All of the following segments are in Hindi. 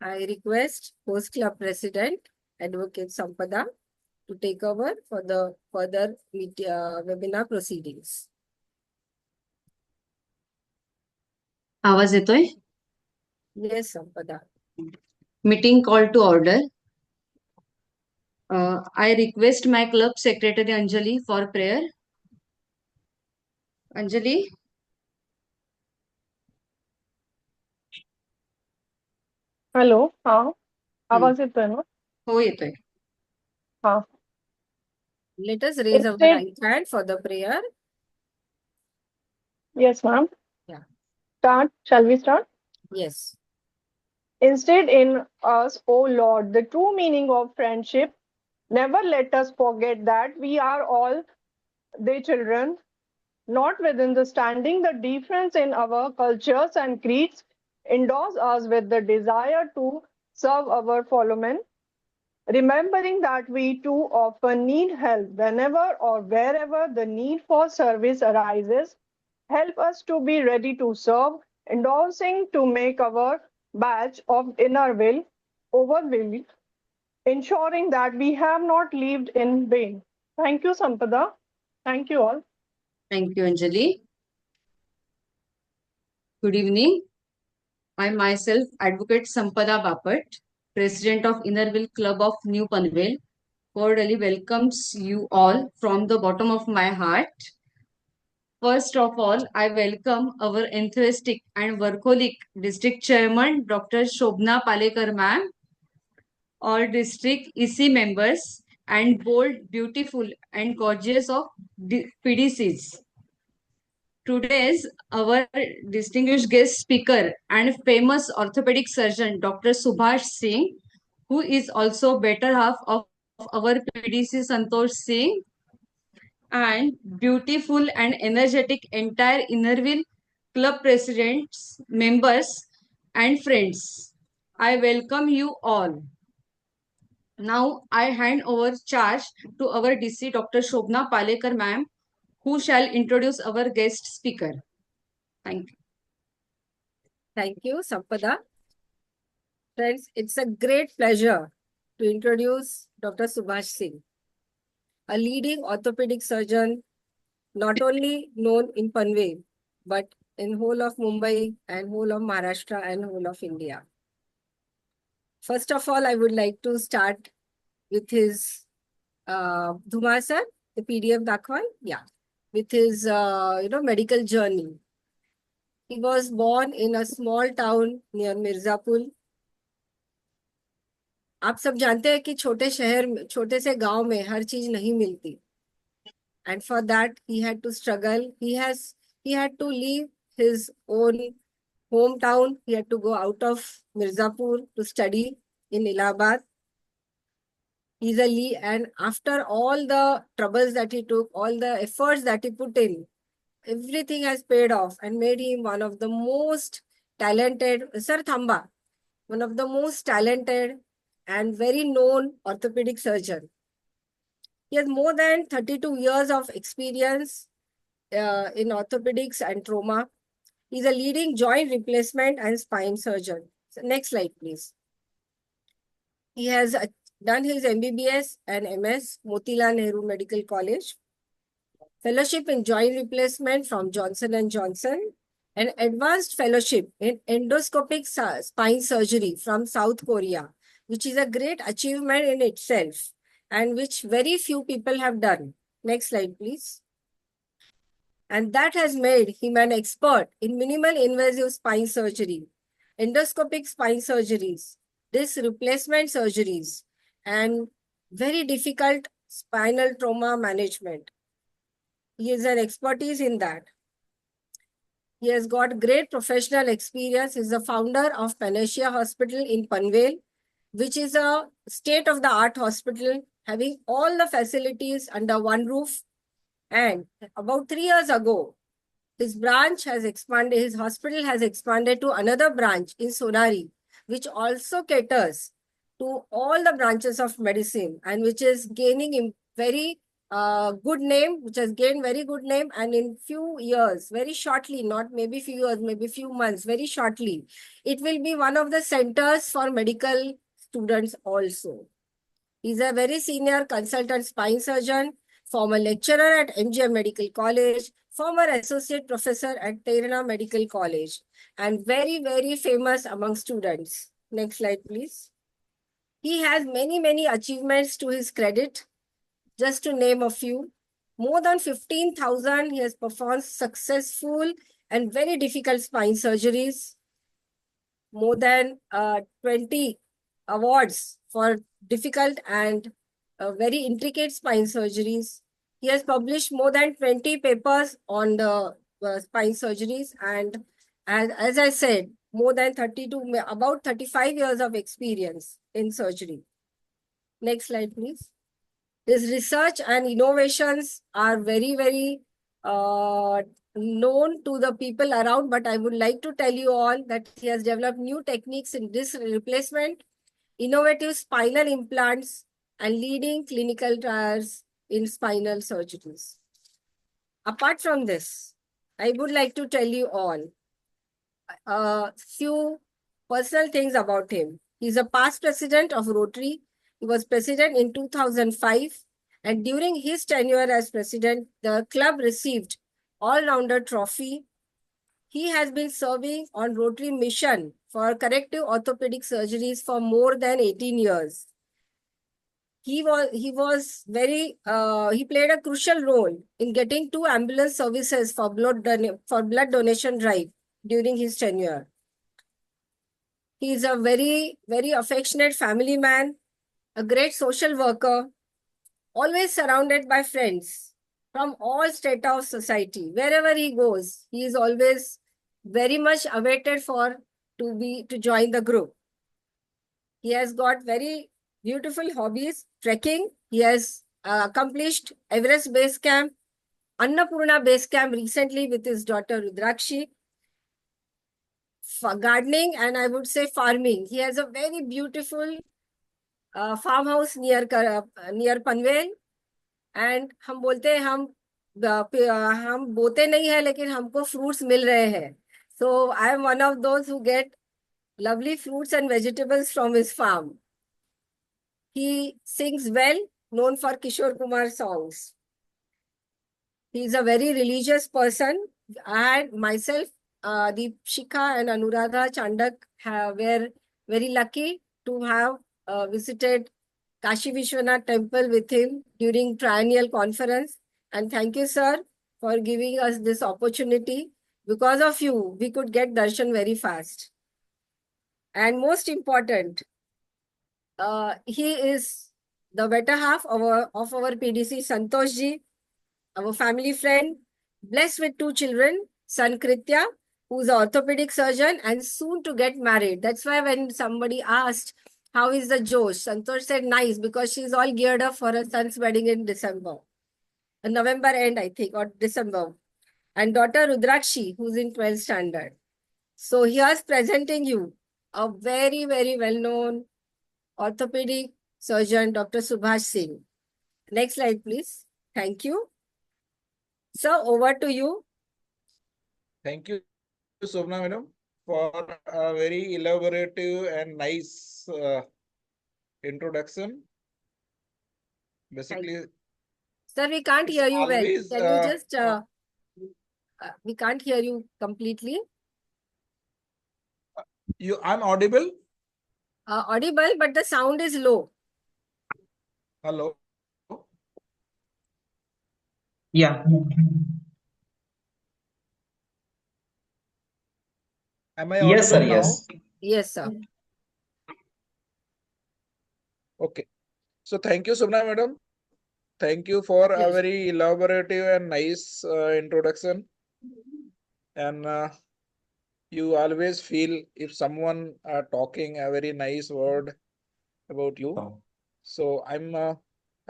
I request Host Club President, Advocate Sampada, to take over for the further webinar proceedings. आवाज येतोय? Yes, Sampada. Meeting call to order. I request my club secretary Anjali for prayer. Anjali? Hello, हा आवाज येतोय ना? हो येतोय. हा. Let us raise our right hand for the prayer. Yes, ma'am. Yeah. Start. Shall we start? Yes. Instead in us, O Lord, the true meaning of friendship. Never let us forget that we are all the children, not withstanding the difference in our cultures and creeds, endows us with the desire to serve our fellow men, remembering that we too often need help whenever or wherever the need for service arises. Help us to be ready to serve, endorsing to make our badge of inner will overwhelming, ensuring that we have not lived in vain. Thank you, Sampada. Thank you all. Thank you, Anjali. Good evening. I myself, Advocate Sampada Bapat, President of Innerville Club of New Panvel, cordially welcomes you all from the bottom of my heart. First of all, I welcome our enthusiastic and workaholic District Chairman, Dr. Shobna Palekar ma'am, all district EC members, and bold, beautiful, and gorgeous of PDCs. Today's our distinguished guest speaker and famous orthopedic surgeon, Dr. Subhash Singh, who is also better half of our PDC Santosh Singh, and beautiful and energetic entire Innerville Club presidents, members, and friends. I welcome you all. Now I hand over charge to our DC Dr. Shobna Palekar ma'am, who shall introduce our guest speaker. Thank you. Thank you, Sampada. Friends, it's a great pleasure to introduce Dr. Subhash Singh, a leading orthopedic surgeon, not only known in Panvel, but in whole of Mumbai and whole of Maharashtra and whole of India. First of all, I would like to start with his Dhumar sir, the PDF दाखवाल, yeah, with his medical journey. He was born in a small town near Mirzapur. आप सब जानते हैं कि छोटे शहर में, छोटे से गांव में हर चीज नहीं मिलती. And for that he had to struggle. He had to leave his own hometown. He had to go out of Mirzapur to study in Allahabad. Easily, and after all the troubles that he took, all the efforts that he put in, everything has paid off and made him one of the most talented, Sir Thamba, one of the most talented and very known orthopedic surgeon. He has more than 32 years of experience in orthopedics and trauma. He's a leading joint replacement and spine surgeon. So next slide, please. He has done his MBBS and MS, Motilal Nehru Medical College, fellowship in joint replacement from Johnson & Johnson, and advanced fellowship in endoscopic spine surgery from South Korea, which is a great achievement in itself and which very few people have done. Next slide, please. And that has made him an expert in minimal invasive spine surgery, endoscopic spine surgeries, disc replacement surgeries, and very difficult spinal trauma management. He is an expertise in that. He has got great professional experience. He is the founder of Panacea Hospital in Panvel, which is a state-of-the-art hospital having all the facilities under one roof. And about 3 years ago, his branch has expanded, his hospital has expanded to another branch in Sonari, which also caters to all the branches of medicine and which is gaining very good name, which has gained very good name, and in few years, very shortly, not maybe few years, maybe few months, very shortly, it will be one of the centers for medical students also. He's a very senior consultant spine surgeon, former lecturer at MGM Medical College, former associate professor at Terana Medical College, and very, very famous among students. Next slide, please. He has many, many achievements to his credit. Just to name a few, more than 15,000 he has performed successful and very difficult spine surgeries, more than 20 awards for difficult and very intricate spine surgeries. He has published more than 20 papers on the spine surgeries, and as I said, more than 32, about 35 years of experience in surgery. Next slide, please. His research and innovations are very, very known to the people around, but I would like to tell you all that he has developed new techniques in disc replacement, innovative spinal implants, and leading clinical trials in spinal surgeries. Apart from this, I would like to tell you all a few personal things about him. He's a past president of Rotary. He was president in 2005. And during his tenure as president, the club received all-rounder trophy. He has been serving on Rotary mission for corrective orthopedic surgeries for more than 18 years. He played a crucial role in getting 2 ambulance services for blood donation drive during his tenure. He is a very, very affectionate family man, a great social worker, always surrounded by friends from all strata of society. Wherever he goes, he is always very much awaited for to join the group. He has got very beautiful hobbies, trekking. He has accomplished Everest Base Camp, Annapurna Base Camp recently with his daughter Rudrakshi. For gardening and I would say farming. He has a very beautiful farmhouse near Panvel. And हम बोलते हैं हम बोते नहीं है लेकिन हमको fruits मिल रहे हैं. So I am one of those who get lovely fruits and vegetables from his farm. He sings well, known for Kishore Kumar songs. He is a very religious person. I and myself, Deepshika and Anuradha Chandak were very lucky to have visited Kashi Vishwanath temple with him during triennial conference. And thank you, sir, for giving us this opportunity. Because of you, we could get darshan very fast. And most important, he is the better half of our PDC, Santosh ji, our family friend, blessed with 2 children, son Kritya, who's an orthopedic surgeon and soon to get married. That's why when somebody asked, how is the Josh? Santosh said, nice, because she's all geared up for her son's wedding in December. November end, I think, or December. And daughter Rudrakshi, who's in 12th standard. So here's presenting you a very, very well-known orthopedic surgeon, Dr. Subhash Singh. Next slide, please. Thank you. Sir, over to you. Thank you, Sobna madam, for a very elaborative and nice introduction. Basically, sir, we can't hear you well. always, Can you just, we can't hear you completely. I'm audible? Audible, but the sound is low. Hello? Yeah. Am I Yes, sir. audible now? Yes. Yes, sir. Okay. So thank you, Sobna madam. Thank you for a Yes. very elaborative and nice introduction. And you always feel if someone talking a very nice word about you. Oh. So I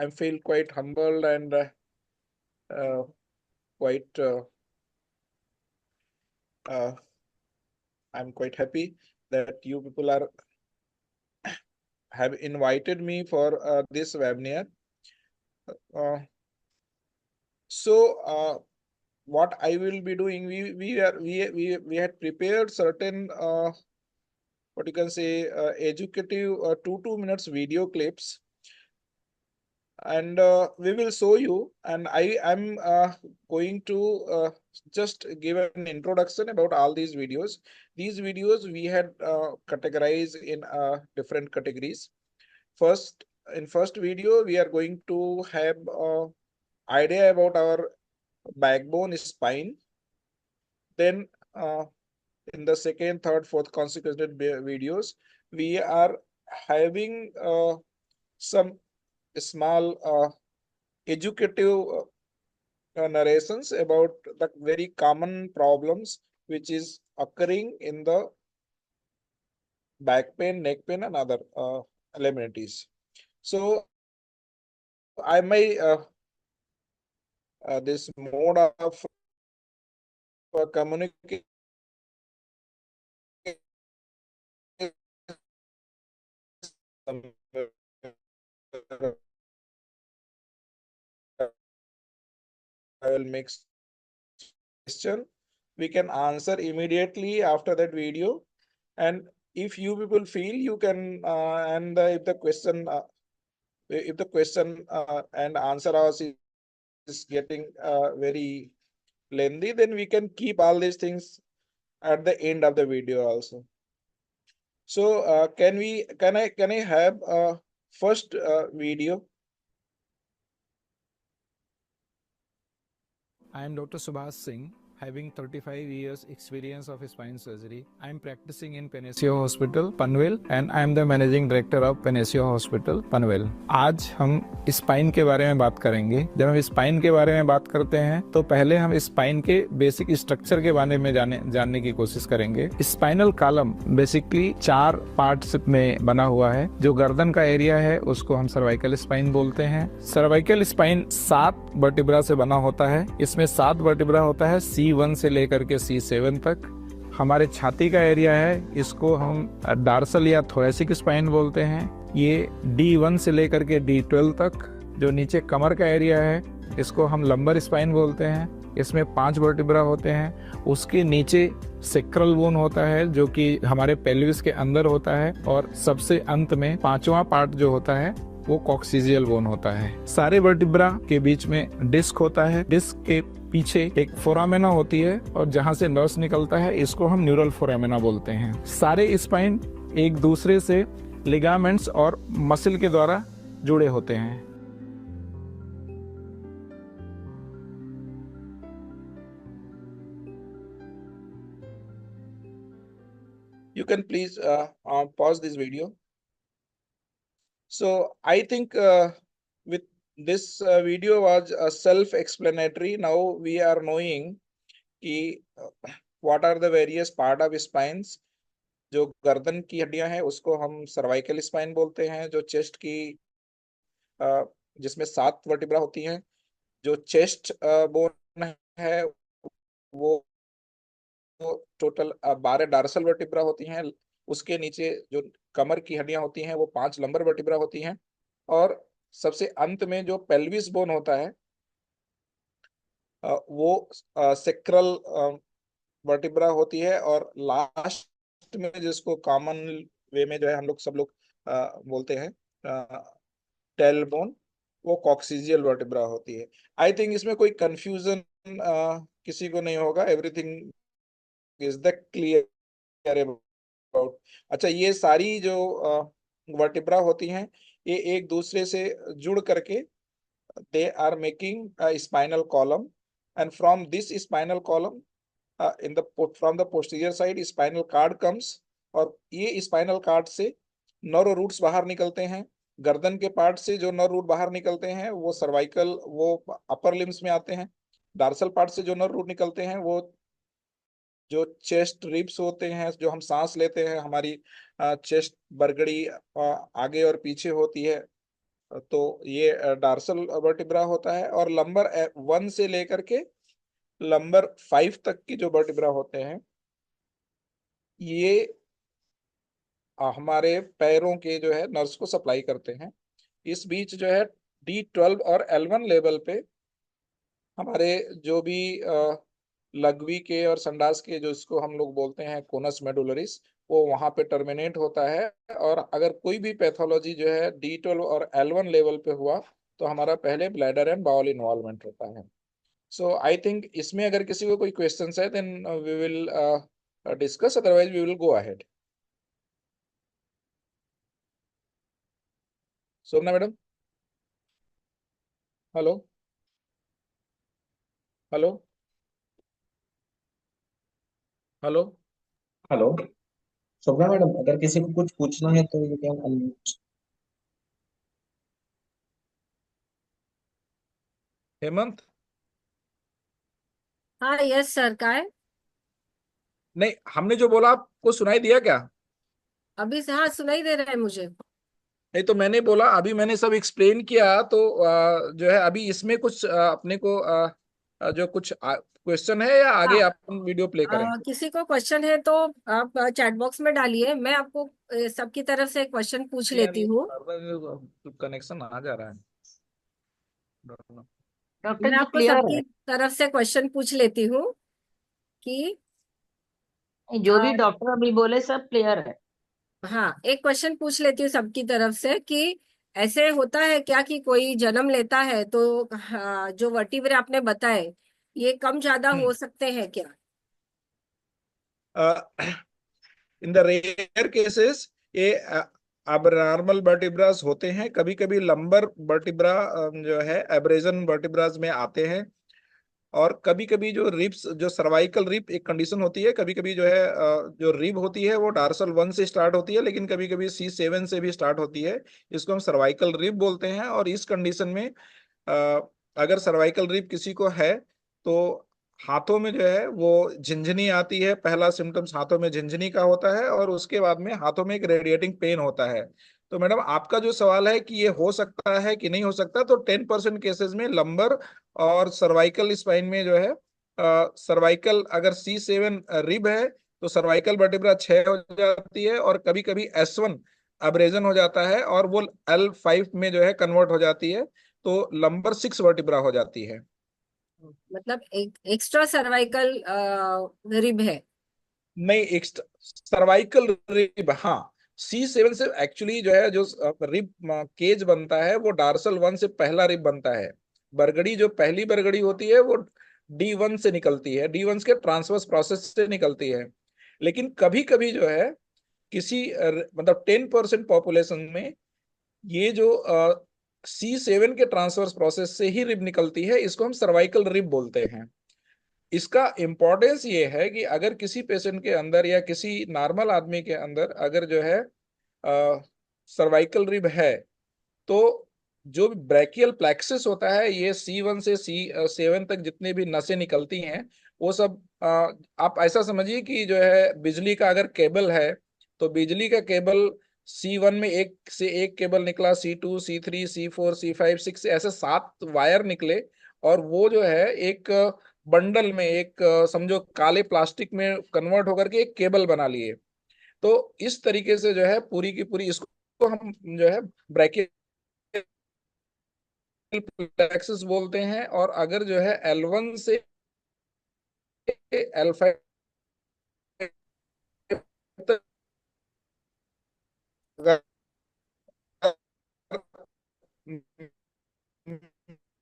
feel quite humbled and quite I'm quite happy that you people have invited me for this webinar. So what I will be doing, we had prepared certain what you can say educative 2 minutes video clips, and we will show you, and I am going to just give an introduction about all these videos. These videos we had categorized in different categories. In first video we are going to have idea about our backbone spine. Then in the second, third, fourth consecutive videos, we are having some small educative narrations about the very common problems which is occurring in the back pain, neck pain, and other amenities. So I may this mode of communication I will make question. We can answer immediately after that video, and if you people feel you can and if the question and answer us is getting very lengthy, then we can keep all these things at the end of the video also. So can I have first video? I am Dr. Subhas Singh, having 35 years experience of spine surgery. I am practicing in Panacea Hospital, Panvel, and I am the managing director of Panacea Hospital, Panvel. आज हम स्पाइन के बारे में बात करेंगे। जब हम स्पाइन के बारे में बात करते हैं तो पहले हम स्पाइन के बेसिक स्ट्रक्चर के बारे में जानने की कोशिश करेंगे। स्पाइनल कॉलम बेसिकली 4 पार्ट्स में बना हुआ है। जो गर्दन का एरिया है उसको हम सर्वाइकल स्पाइन बोलते हैं। सर्वाइकल स्पाइन 7 वर्टिब्रा से बना होता है। इसमें 7 वर्टिब्रा होता है C1 से लेकर के C7 तक। हमारे छाती का एरिया है, इसको हम डार्सल या थोरेसिक स्पाइन बोलते हैं। ये D1 से लेकर के D12 तक। जो नीचे कमर का एरिया है इसको हम लंबर स्पाइन बोलते हैं। इसमें 5 वर्टिब्रा होते हैं। उसके नीचे सेक्रल बोन होता है जो कि हमारे पेल्विस के अंदर होता है, और सबसे अंत में 5वां पार्ट जो होता है वो कॉक्सिजियल बोन होता है। सारे वर्टिब्रा के बीच में डिस्क होता है। डिस्क के पीछे एक फोरामेना होती है और जहां से नर्व्स निकलता है इसको हम न्यूरल फोरामेना बोलते हैं। सारे स्पाइन एक दूसरे से लिगामेंट्स और मसल के द्वारा जुड़े होते हैं। You can please pause this video. So I think with this video was self-explanatory. Now we are knowing what are the various part of spines. जो गर्दन की हड्डियां हैं उसको हम सर्वाइकल स्पाइन बोलते हैं। जो चेस्ट की जिसमें 7 वर्टिब्रा होती हैं। जो चेस्ट बोन है वो टोटल 12 डार्सल वर्टिब्रा होती हैं। उसके नीचे जो कमर की हड्डियां होती हैं वो 5 लंबर वर्टिब्रा होती हैं, और सबसे अंत में जो पेल्विस बोन होता है वो सेक्रल वर्टिब्रा होती है, और लास्ट में जिसको कॉमन वे में जो है हम लोग सब लोग बोलते हैं टेल बोन, वो कॉक्सिजियल वर्टिब्रा होती है। आई थिंक इसमें कोई कंफ्यूजन किसी को नहीं होगा। Everything is the clear about. अच्छा, ये सारी जो वर्टिब्रा होती हैं ये एक दूसरे से जुड़ करके they are making a spinal column, and from this spinal column from the posterior side spinal cord comes, और ये spinal cord से नर्व रूट्स बाहर निकलते हैं। गर्दन के पार्ट से जो नर्व रूट बाहर निकलते हैं वो सर्वाइकल वो अपर लिम्स में आते हैं। डार्सल पार्ट से जो नर्व रूट निकलते हैं वो जो चेस्ट रिब्स होते हैं, जो हम सांस लेते हैं, हमारी चेस्ट बरगड़ी आगे और पीछे होती है, तो ये डार्सल वर्टिब्रा होता है। और लंबर 1 से लेकर के लंबर 5 तक की जो वर्टिब्रा होते हैं ये हमारे पैरों के जो है नर्व्स को सप्लाई करते हैं। इस बीच जो है D12 और L1 लेवल पे हमारे जो भी लघवी के और संडास के, जो इसको हम लोग बोलते हैं कोनस मेडुलरिस, वो वहां पे टर्मिनेट होता है। और अगर कोई भी पैथोलॉजी जो है D12 और L1 लेवल पे हुआ, तो हमारा पहले ब्लैडर एंड बाउल इन्वॉल्वमेंट होता है। सो आई थिंक इसमें अगर किसी को कोई क्वेश्चंस है, then we will discuss, otherwise we will go ahead. Shobhana madam, hello hello hello. Hello. Shobhana madam, अगर किसी को कुछ पूछना है तो यू कैन अनम्यूट। हेमंत, हाँ यस सर, का है? नहीं, हमने जो बोला आपको सुनाई दिया क्या? अभी से हाँ सुनाई दे रहा है मुझे। नहीं तो मैंने बोला, अभी मैंने सब एक्सप्लेन किया, तो जो है अभी इसमें कुछ अपने को जो कुछ क्वेश्चन है, या आगे हाँ, आप वीडियो प्ले करें? किसी को क्वेश्चन है तो आप चैट बॉक्स में डालिए, मैं आपको सबकी तरफ से क्वेश्चन पूछ यार लेती ये हूँ। कनेक्शन आ जा रहा है। डॉक्टर मैं जी आपको क्लियर सबकी है? तरफ से क्वेश्चन पूछ लेती हूँ कि जो भी डॉक्टर अभी बोले सब क्लियर है। हाँ, एक क्वेश्चन पूछ लेती हूँ सबकी तरफ से कि ऐसे होता है क्या कि कोई जन्म लेता है तो हाँ, जो वर्टिब्रे आपने बताए ये कम ज्यादा हो सकते हैं क्या? इन द रेयर केसेस ये अब नॉर्मल वर्टिब्रास होते हैं। कभी कभी लंबर वर्टिब्रा जो है एब्रेजन वर्टिब्रास में आते हैं। और कभी कभी जो रिब्स, जो सर्वाइकल रिब एक कंडीशन होती है, कभी कभी जो है जो रिब होती है वो डार्सल 1 से स्टार्ट होती है, लेकिन कभी कभी C7 से भी स्टार्ट होती है। इसको हम सर्वाइकल रिब बोलते हैं। और इस कंडीशन में अ, अगर सर्वाइकल रिब किसी को है, तो हाथों में जो है वो झिंझनी आती है। पहला सिम्टम्स हाथों में झिंझनी का होता है, और उसके बाद में हाथों में एक रेडिएटिंग पेन होता है। तो मैडम, आपका जो सवाल है कि ये हो सकता है कि नहीं हो सकता, तो 10% केसेस में लंबर और सर्वाइकल स्पाइन में जो है, सर्वाइकल अगर C7 रिब है, तो सर्वाइकल वर्टिब्रा 6 हो जाती है। और कभी कभी S1 अब्रेजन हो जाता है, और वो L5 में जो है कन्वर्ट हो जाती है, तो लंबर 6 वर्टिब्रा हो जाती है। मतलब एक एक्स्ट्रा सर्वाइकल रिब है। नहीं, सर्वाइकल रिब, हाँ। C7 से एक्चुअली जो है, जो रिब केज बनता है, वो डार्सल 1 से पहला रिब बनता है। बरगड़ी, जो पहली बरगड़ी होती है, वो D1 से निकलती है, D1 के ट्रांसवर्स प्रोसेस से निकलती है। लेकिन कभी कभी जो है किसी मतलब 10% पॉपुलेशन में ये जो C7 के ट्रांसवर्स प्रोसेस से ही रिब निकलती है, इसको हम सर्वाइकल रिब बोलते हैं। इसका इम्पोर्टेंस ये है कि अगर किसी पेशेंट के अंदर या किसी नॉर्मल आदमी के अंदर अगर जो है सर्वाइकल रिब है, तो जो ब्रैकियल प्लेक्सिस होता है, ये C1 से C7 तक जितनी भी नसें निकलती हैं, वो सब आप ऐसा समझिए कि जो है बिजली का अगर केबल है, तो बिजली का केबल C1 में एक से एक केबल निकला, C2, C3, C4, C5, 6 ऐसे 7 वायर निकले। और वो जो है एक बंडल में, एक समझो काले प्लास्टिक में कन्वर्ट होकर के एक केबल बना लिए। तो इस तरीके से जो है पूरी की पूरी इसको हम जो है ब्रैकियल प्लेक्सिस बोलते हैं। और अगर जो है L1 से L5 तक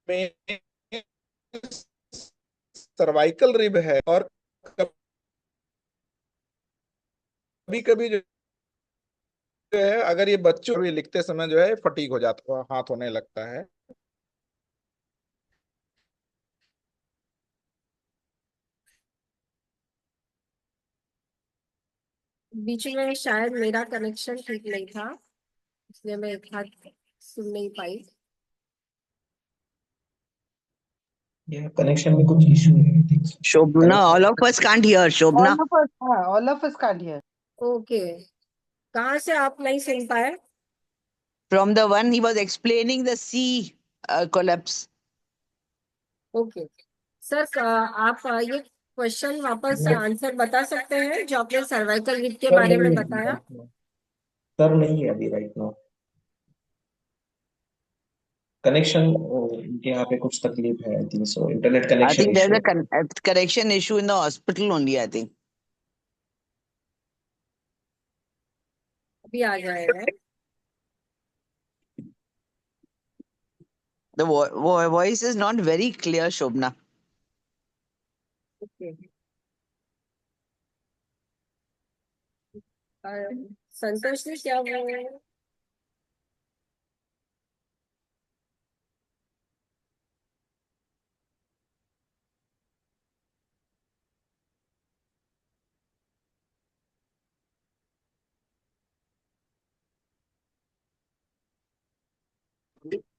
में सर्वाइकल रिब है, और कभी कभी जो है अगर ये बच्चों भी लिखते समय जो है फटीग हो जाता, हाथ होने लगता है। बीच में शायद मेरा कनेक्शन ठीक नहीं था, इसलिए मैं एक हाथ सुन नहीं पाई। ये कनेक्शन में कुछ इशू है, I think so. Shobna, all of us can't hear. Shobna, All of us can't hear. Okay, कहाँ से आप नहीं सुन पाए? from the one he was explaining the sea collapse. Okay sir, आप ये क्वेश्चन वापस आंसर बता सकते हैं जो आपने सर्वाइकल रिब के सर बारे में नहीं है अभी बताया? Right now. सर नहीं है अभी राइट नाउ। कनेक्शन इनके यहाँ पे कुछ तकलीफ है, I think so, internet I connection think there's issue. a correction issue in the hospital only, I think. अभी आ जाएगा। The voice is not very clear, Shobna. Okay. संतोष ने क्या बोला?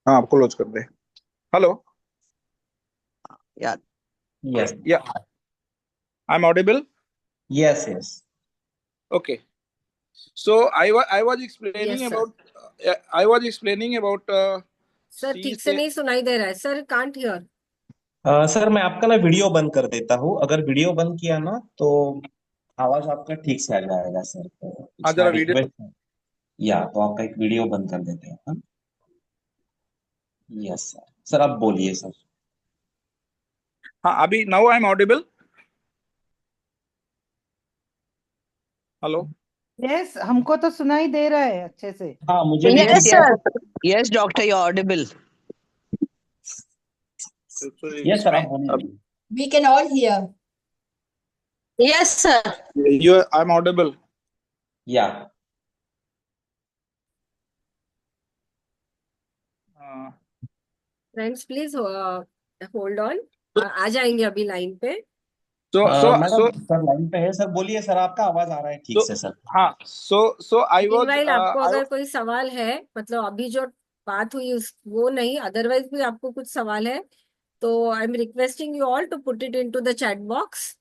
हाँ, आप क्लोज कर दे। हेलो। Yeah. यस या I am audible? Yes yes. Okay. So I was explaining Yes, sir. about I was explaining about sir C ठीक से से नहीं सुनाई दे रहा है सर, कांट हियर। सर मैं आपका ना वीडियो बंद कर देता हूँ, अगर वीडियो बंद किया ना तो आवाज आपका ठीक से आ जाएगा सर, तो हाँ, इट्स जरा माय वीडियो। रिक्वेस्ट है। या तो आपका एक वीडियो बंद कर देते हैं हम। यस सर, सर आप बोलिए सर। हाँ, अभी now I am audible? Hello. Yes, हमको तो सुनाई दे रहा है अच्छे से। हाँ मुझे भी Yes, ठीक sir. है। Yes, doctor, you're audible. Yes sir आप बोलिए। We can all hear. Yes, sir. I am audible? या फ्रेंड्स प्लीज होल्ड ऑन, आ जाएंगे अभी लाइन पे। मैडम सर लाइन पे है सर, बोलिए सर, आपका आवाज आ रहा है ठीक से सर। हाँ, so I was मीनवाइल आपको अगर कोई सवाल है, मतलब अभी जो बात हुई वो नहीं, अदरवाइज भी आपको कुछ सवाल है तो I am requesting you all to put it into the chat box.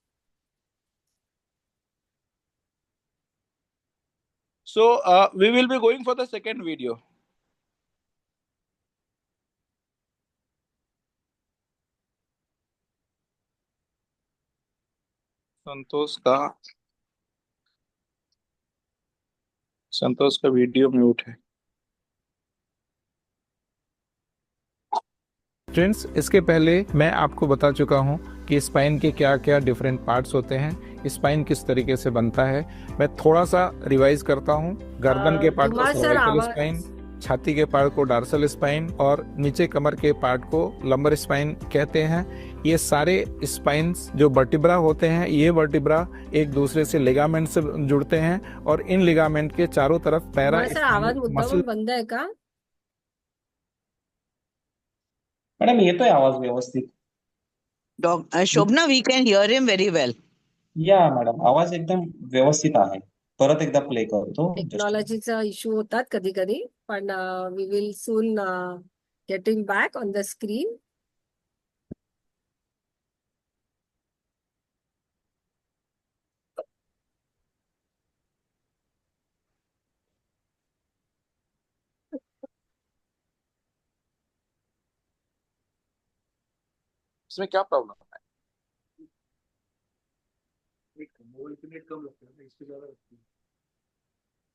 So we will be going for the second video. Santosh का वीडियो म्यूट है। फ्रेंड्स, इसके पहले मैं आपको बता चुका हूं कि स्पाइन के क्या क्या डिफरेंट पार्ट्स होते हैं, स्पाइन किस तरीके से बनता है। मैं थोड़ा सा रिवाइज करता हूं। गर्दन के पार्ट को कुमार सर, सर्वाइकल आवाज- स्पाइन, छाती के पार्ट को डार्सल स्पाइन और नीचे कमर के पार्ट को लंबर स्पाइन कहते हैं। ये सारे स्पाइन्स जो वर्टिब्रा होते हैं, ये वर्टिब्रा एक दूसरे से लिगामेंट से जुड़ते हैं और इन लिगामेंट के चारों तरफ पैरा कुमार सर आवाज मुद्दा मसल। बंद है का? मैडम ये तो है आवाज व्यवस्थित। Shobna, we can hear him very well. या मॅडम आवाज एकदम व्यवस्थित आहे, परत एकदा प्ले करतो। टेक्नॉलॉजीचा इश्यू होतात कधी कधी, पण we will soon getting back on the screen. इसमें क्या प्रॉब्लम है?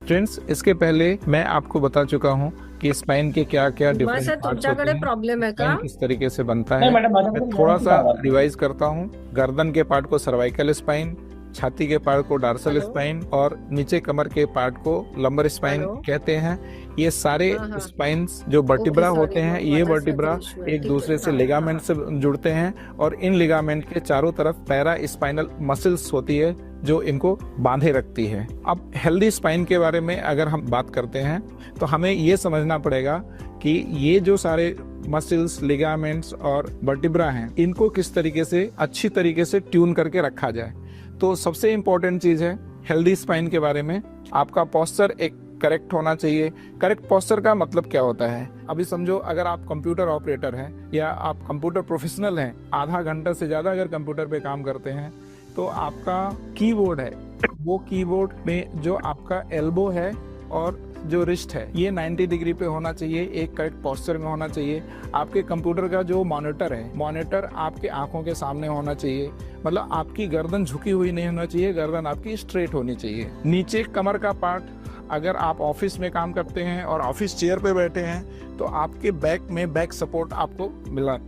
फ्रेंड्स, इसके पहले मैं आपको बता चुका हूं कि स्पाइन के क्या क्या कुमार डिफरेंट सर पार्ट्स होते तुमच्याकडे हैं, प्रॉब्लेम है का? स्पाइन किस तरीके से बनता नहीं है। मैडम मैं थोड़ा सा रिवाइज करता हूँ। गर्दन के पार्ट को सर्वाइकल स्पाइन, छाती के पार्ट को डार्सल हेलो? स्पाइन और नीचे कमर के पार्ट को लंबर स्पाइन हेलो? कहते हैं। ये सारे हाँ, हाँ। स्पाइन्स जो वर्टिब्रा ओके, होते सॉरी, हैं, वो ये मदर वर्टिब्रा सर्जरी इशू है, एक ठीक है, दूसरे से हाँ, लिगामेंट हाँ। से जुड़ते हैं और इन लिगामेंट के चारों तरफ पैरा स्पाइनल मसल्स होती है जो इनको बांधे रखती है। अब हेल्दी स्पाइन के बारे में अगर हम बात करते हैं तो हमें ये समझना पड़ेगा कि ये जो सारे मसल्स, लिगामेंट्स और वर्टिब्रा हैं, इनको किस तरीके से अच्छी तरीके से ट्यून करके रखा जाए। तो सबसे इम्पोर्टेंट चीज है हेल्दी स्पाइन के बारे में, आपका पोस्चर एक करेक्ट होना चाहिए। करेक्ट पोस्चर का मतलब क्या होता है? अभी समझो अगर आप कंप्यूटर ऑपरेटर हैं या आप कंप्यूटर प्रोफेशनल हैं, आधा घंटा से ज्यादा अगर कंप्यूटर पे काम करते हैं, तो आपका कीबोर्ड है, वो कीबोर्ड में जो आपका एल्बो है और जो रिस्ट है, ये 90 डिग्री पे होना चाहिए, एक करेक्ट पोस्चर में होना चाहिए। आपके कंप्यूटर का जो मॉनिटर है, मॉनिटर आपके आंखों के सामने होना चाहिए, मतलब आपकी गर्दन झुकी हुई नहीं होना चाहिए, गर्दन आपकी स्ट्रेट होनी चाहिए। नीचे कमर का पार्ट अगर आप ऑफिस में काम करते हैं और ऑफिस चेयर पे बैठे हैं तो आपके बैक में बैक सपोर्ट आपको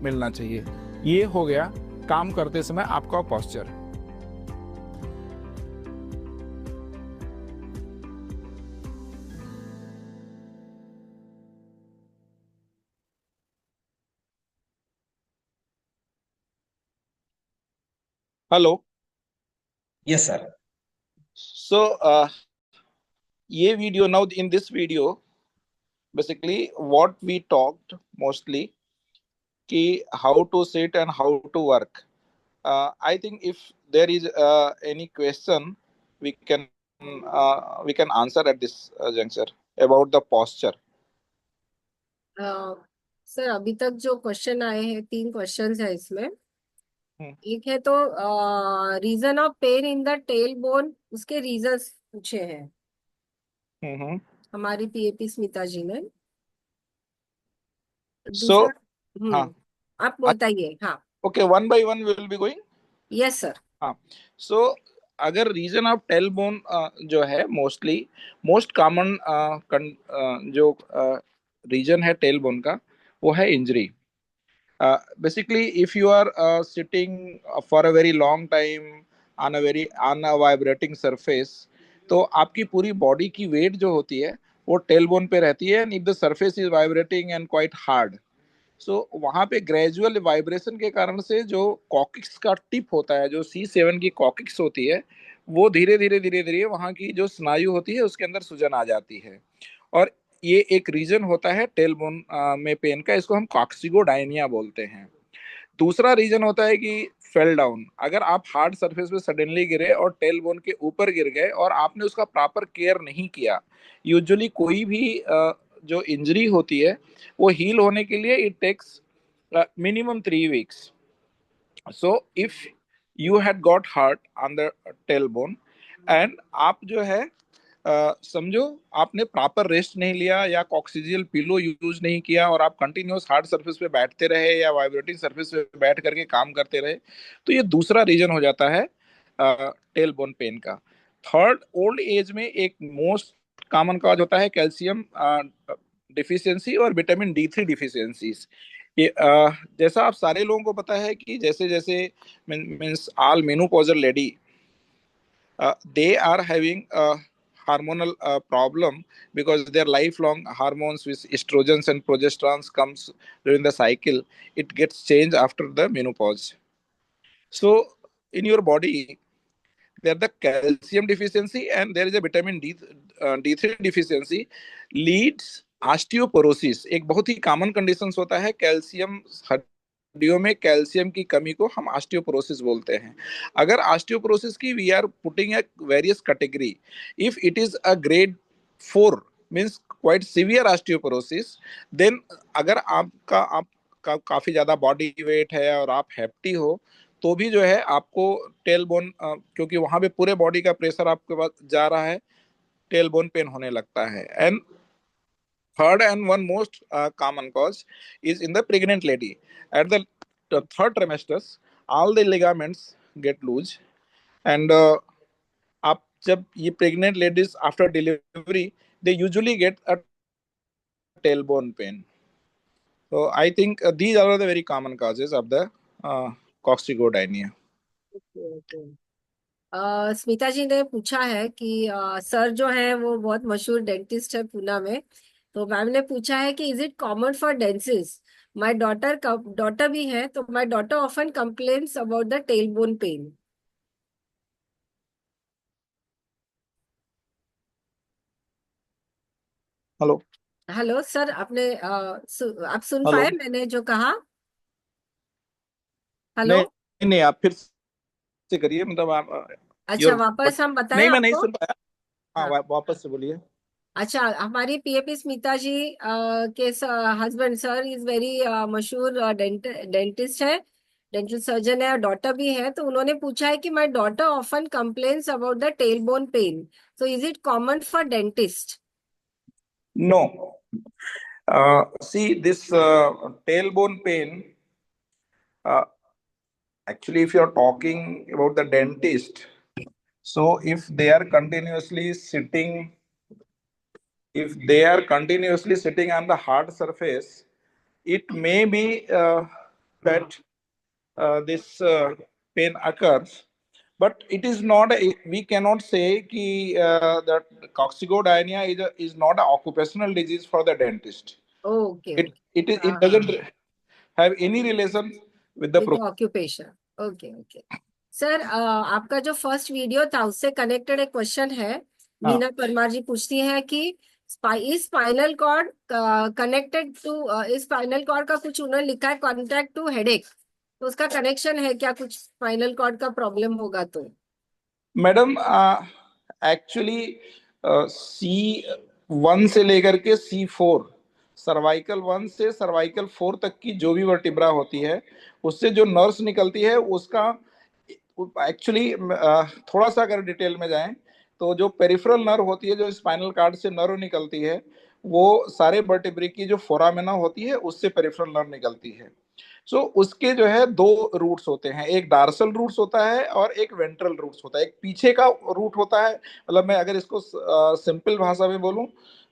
मिलना चाहिए। ये हो गया काम करते समय आपका posture. Hello. Yes sir. So ये video, now in this video basically what we talked mostly ki how to sit and how to work. I think if there is any question we can answer at this juncture about the posture. Sir अभी तक जो क्वेश्चन आए हैं 3 क्वेश्चंस है इसमें। हम्म। एक है तो reason of pain in the tail bone, उसके रीजंस पूछे हैं हम्म। हमारी पीएपी स्मिता जी ने। So दूसरा हाँ, आप बताइए। हाँ, okay, one by one we will be going. Yes sir. हाँ, सो अगर रीजन ऑफ टेल बोन जो है मोस्ट कॉमन जो रीजन है टेल बोन का वो है injury. Basically if you are sitting for a very long time on a vibrating surface, तो आपकी पूरी बॉडी की वेट जो होती है वो टेल बोन पे रहती है, and if the surface is vibrating and quite hard, so वहां पे ग्रेजुअल वाइब्रेशन के कारण से जो कॉकिक्स का टिप होता है, जो C7 की कॉकिक्स होती है, वो धीरे धीरे धीरे धीरे वहां की जो स्नायु होती है उसके अंदर सूजन आ जाती है। और ये एक रीजन होता है टेल बोन में पेन का, इसको हम कॉक्सिगोडाइनिया बोलते हैं। दूसरा रीजन होता है कि फेल डाउन। अगर आप हार्ड सरफेस पे सडनली गिरे और टेल बोन के ऊपर गिर गए और आपने उसका प्रॉपर केयर नहीं किया, यूजुअली कोई भी जो इंजरी होती है वो हील होने के लिए it takes minimum 3 weeks. So if you had got hurt on the tail bone and आप जो है समझो आपने प्रॉपर रेस्ट नहीं लिया या कॉक्सिजियल पिलो यूज नहीं किया और आप कंटिन्यूअस हार्ड सरफेस पे बैठते रहे या वाइब्रेटिंग सरफेस पे बैठ करके काम करते रहे, तो ये दूसरा रीजन हो जाता है टेल बोन पेन का। थर्ड, ओल्ड एज में एक मोस्ट कॉमन कॉज होता है कैल्शियम डिफिशियंसी और विटामिन D3 डिफिशियंसीज। ये जैसा आप सारे लोगों को पता है कि जैसे जैसे means all menopausal lady they are having a hormonal problem because their lifelong hormones with estrogens and progesterones comes during the cycle. It gets changed after the menopause. So in your body there the calcium deficiency and there is a D3 deficiency leads osteoporosis. एक बहुत ही कॉमन कंडीशन होता है कैल्शियम, हड्डियों में कैल्शियम की कमी को हम ऑस्टियोपोरोसिस बोलते हैं। अगर ऑस्टियोपोरोसिस की we are putting a various category, if it is a grade 4 means quite severe osteoporosis, then अगर आपका काफी ज्यादा बॉडी वेट है और आप हेप्टी हो तो भी जो है आपको टेल बोन, क्योंकि वहां पे पूरे बॉडी का प्रेशर आपके पास जा रहा है, टेल बोन पेन होने लगता है। And third and one most common cause is in the pregnant lady. At the third trimesters all the ligaments get loose, and आप जब ये pregnant ladies after delivery they usually get a tailbone pain. So I think these are the very common causes of the coccygodynia. Smita जी ने पूछा है कि सर जो है वो बहुत मशहूर डेंटिस्ट है पूना में, तो मैम ने पूछा है कि is it common for dentist, my daughter भी है, तो my daughter often complains about the tail bone pain. Hello hello sir, आपने आप सुन हेलो। पाए मैंने जो कहा? हेलो। नहीं नहीं, आप फिर से करिए, मतलब आप अच्छा, योर वापस हम बताएं नहीं, मैं नहीं आपको? सुन पाया। हाँ, हाँ, वापस से बोलिए। अच्छा, हमारी पीएपी स्मिता जी के हस्बैंड सर इज वेरी मशहूर डेंटिस्ट है, डेंटल सर्जन है, और डॉटर भी है, तो उन्होंने पूछा है कि my daughter often complains about the tail bone pain, so is it common for dentist? No. See, this tailbone pain, actually, if you're talking about the dentist, so if they are continuously sitting if they are continuously sitting on the hard surface, it may be that this pain occurs, but it is not. We cannot say that coccygodynia is not an occupational disease for the dentist. Okay It it is it हाँ doesn't have any relation with the with occupation okay okay sir आपका जो फर्स्ट वीडियो था उससे कनेक्टेड एक क्वेश्चन है हाँ। मीना परमार जी पूछती है कि इस स्पाइनल कॉर्ड कनेक्टेड टू इस स्पाइनल कॉर्ड का कुछ उन्होंने लिखा है कॉन्टैक्ट टू हेडेक, तो उसका कनेक्शन है क्या, कुछ स्पाइनल कॉर्ड का प्रॉब्लम होगा तो? मैडम एक्चुअली C1 से लेकर के C4, सर्वाइकल 1 से सर्वाइकल 4 तक की जो भी वर्टिब्रा होती है उससे जो नर्व्स निकलती है उसका एक्चुअली थोड़ा सा अगर डिटेल में जाएं तो जो पेरिफेरल नर्व होती है, जो स्पाइनल कार्ड से नर्व निकलती है, वो सारे वर्टिब्रे की जो फोरामेना होती है उससे पेरिफेरल नर्व निकलती है। सो उसके जो है दो रूट्स होते हैं, एक डार्सल रूट्स होता है और एक वेंट्रल रूट्स होता है। एक पीछे का रूट होता है, मतलब मैं अगर इसको सिंपल भाषा में बोलूं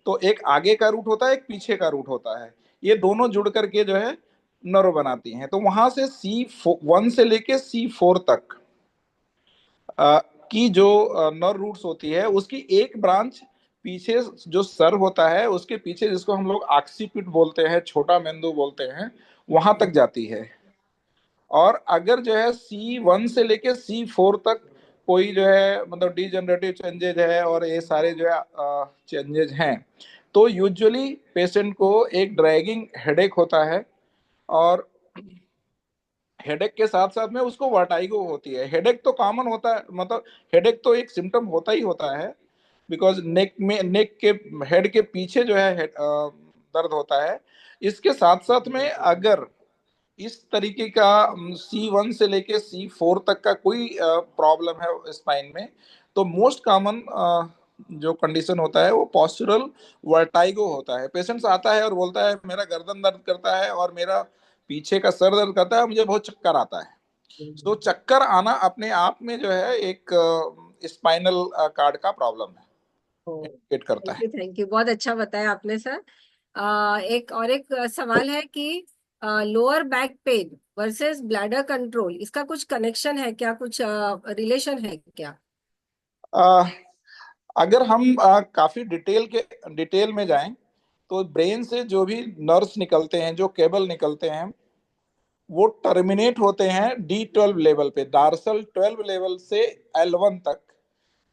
तो एक आगे का रूट होता है, एक पीछे का रूट होता है। ये दोनों जुड़ करके जो है नर्व बनाती हैं। तो वहां से C1 से लेके C4 तक की जो नर्व रूट्स होती है उसकी एक ब्रांच पीछे जो सर होता है उसके पीछे, जिसको हम लोग ऑक्सीपिट बोलते हैं, छोटा मेंदू बोलते हैं, वहां तक जाती है। और अगर जो है C1 से लेके C4 तक कोई जो है मतलब डिजनरेटिव चेंजेज है और ये सारे जो है चेंजेज हैं, तो यूजुअली पेशेंट को एक ड्रैगिंग हेडेक होता है और हेडेक के साथ साथ में उसको वर्टाइगो होती है। हेडेक तो कॉमन होता है, मतलब हेडेक तो एक सिम्टम होता ही होता है, बिकॉज नेक के हेड के पीछे जो है दर्द होता है। इसके साथ साथ में अगर इस तरीके का C1 से लेके C4 तक का कोई प्रॉब्लम है स्पाइन में, तो मोस्ट कॉमन जो कंडीशन होता है वो पोस्चरल वर्टाइगो होता है। पेशेंट्स आता है और बोलता है मेरा गर्दन दर्द करता है और मेरा पीछे का सर दर्द करता है, मुझे बहुत चक्कर आता है। तो चक्कर आना अपने आप में जो है एक स्पाइनल कार्ड का प्रॉब्लम है, इंडिकेट करता है। थैंक यू, बहुत अच्छा बताया आपने सर। एक और एक सवाल है कि lower back pain versus bladder control, इसका कुछ कनेक्शन है क्या, कुछ रिलेशन है क्या? अ, अगर हम काफी डिटेल में जाएं तो ब्रेन से जो भी नर्व्स निकलते हैं, जो केबल निकलते हैं, वो टर्मिनेट होते हैं D12 लेवल पे, डार्सल 12 लेवल से L1 तक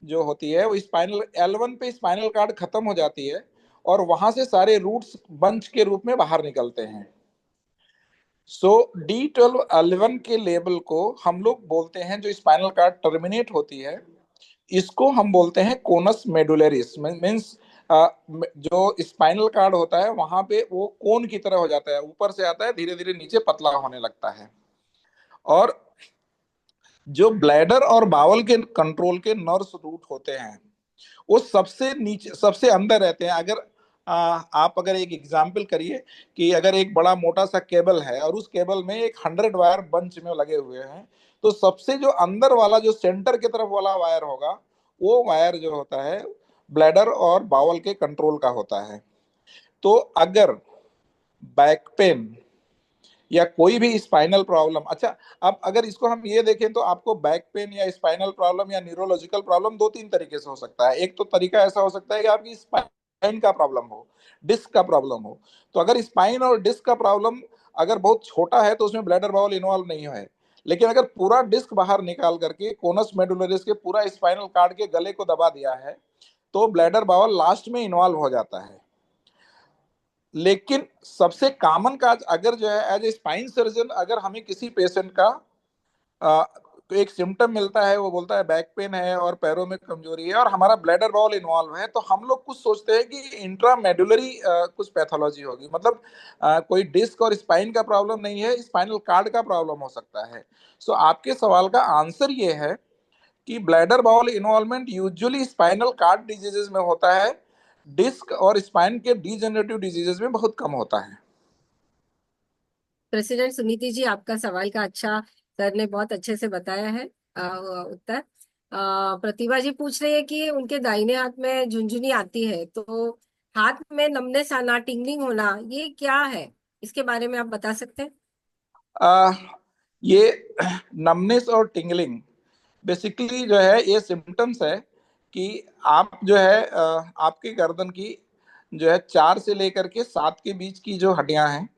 जो होती है वो स्पाइनल L1 पे स्पाइनल कार्ड खत्म हो जाती है और वहां से सारे रूट्स बंच के रूप में बाहर निकलते हैं। सो D12 L1 के लेवल को हम लोग बोलते हैं, जो स्पाइनल कार्ड टर्मिनेट होती है इसको हम बोलते हैं कोनस मेडुलरिस। मीन्स जो स्पाइनल कार्ड होता है वहां पे वो कोन की तरह हो जाता है, ऊपर से आता है धीरे धीरे नीचे पतला होने लगता है। और जो ब्लैडर और बावल के कंट्रोल के नर्व्स रूट होते हैं वो सबसे नीचे सबसे अंदर रहते हैं। अगर आप अगर एक एग्जाम्पल करिए कि अगर एक बड़ा मोटा सा केबल है और उस केबल में एक 100 वायर बंच में लगे हुए हैं, तो सबसे जो अंदर वाला जो सेंटर की तरफ वाला वायर होगा वो वायर जो होता है ब्लैडर और बावल के कंट्रोल का होता है। तो अगर बैक पेन या कोई भी स्पाइनल प्रॉब्लम, अच्छा अब अगर इसको हम ये देखें तो आपको बैक पेन या स्पाइनल प्रॉब्लम या न्यूरोलॉजिकल प्रॉब्लम दो तीन तरीके से हो सकता है। एक तो तरीका ऐसा हो सकता है कि आपकी स्पाइन का प्रॉब्लम हो, डिस्क का प्रॉब्लम हो। तो अगर स्पाइन और डिस्क का प्रॉब्लम अगर बहुत छोटा है तो उसमें ब्लैडर बाउल इन्वॉल्व नहीं है, लेकिन अगर पूरा डिस्क बाहर निकाल करके कोनस मेडुलरिस के पूरा स्पाइनल कार्ड के गले को दबा दिया है तो ब्लैडर बाउल लास्ट में इन्वॉल्व हो जाता है। लेकिन सबसे कॉमन काज अगर जो है एज ए स्पाइन सर्जन, अगर हमें किसी पेशेंट का तो एक सिम्टम मिलता है, वो बोलता है बैक पेन है और पैरों में कमजोरी है और हमारा ब्लैडर बाउल इन्वॉल्व है, तो हम लोग कुछ सोचते हैं कि इंट्रामेडुलरी कुछ पैथोलॉजी होगी, मतलब कोई डिस्क और स्पाइन का प्रॉब्लम नहीं है, स्पाइनल कार्ड का प्रॉब्लम हो सकता है। सो आपके सवाल का आंसर ये है कि bladder bowel involvement usually spinal cord diseases में होता है, डिस्क और स्पाइन के डीजेनरेटिव डिजीजेस में बहुत कम होता है। प्रेसिडेंट सुनीति जी, आपका सवाल का अच्छा सर ने बहुत अच्छे से बताया है उत्तर। प्रतिभा जी पूछ रही है कि उनके दाहिने हाथ में झुनझुनी आती है, तो हाथ में नमनेस आना, टिंगलिंग होना, ये क्या है? इसके बारे में आप बता सकते हैं? आ, ये नमनेस और टिंगलिंग बेसिकली जो है ये सिम्टम्स है कि आप जो है आपकी गर्दन की जो है 4 से लेकर के 7 के बीच की जो हड्डियां हैं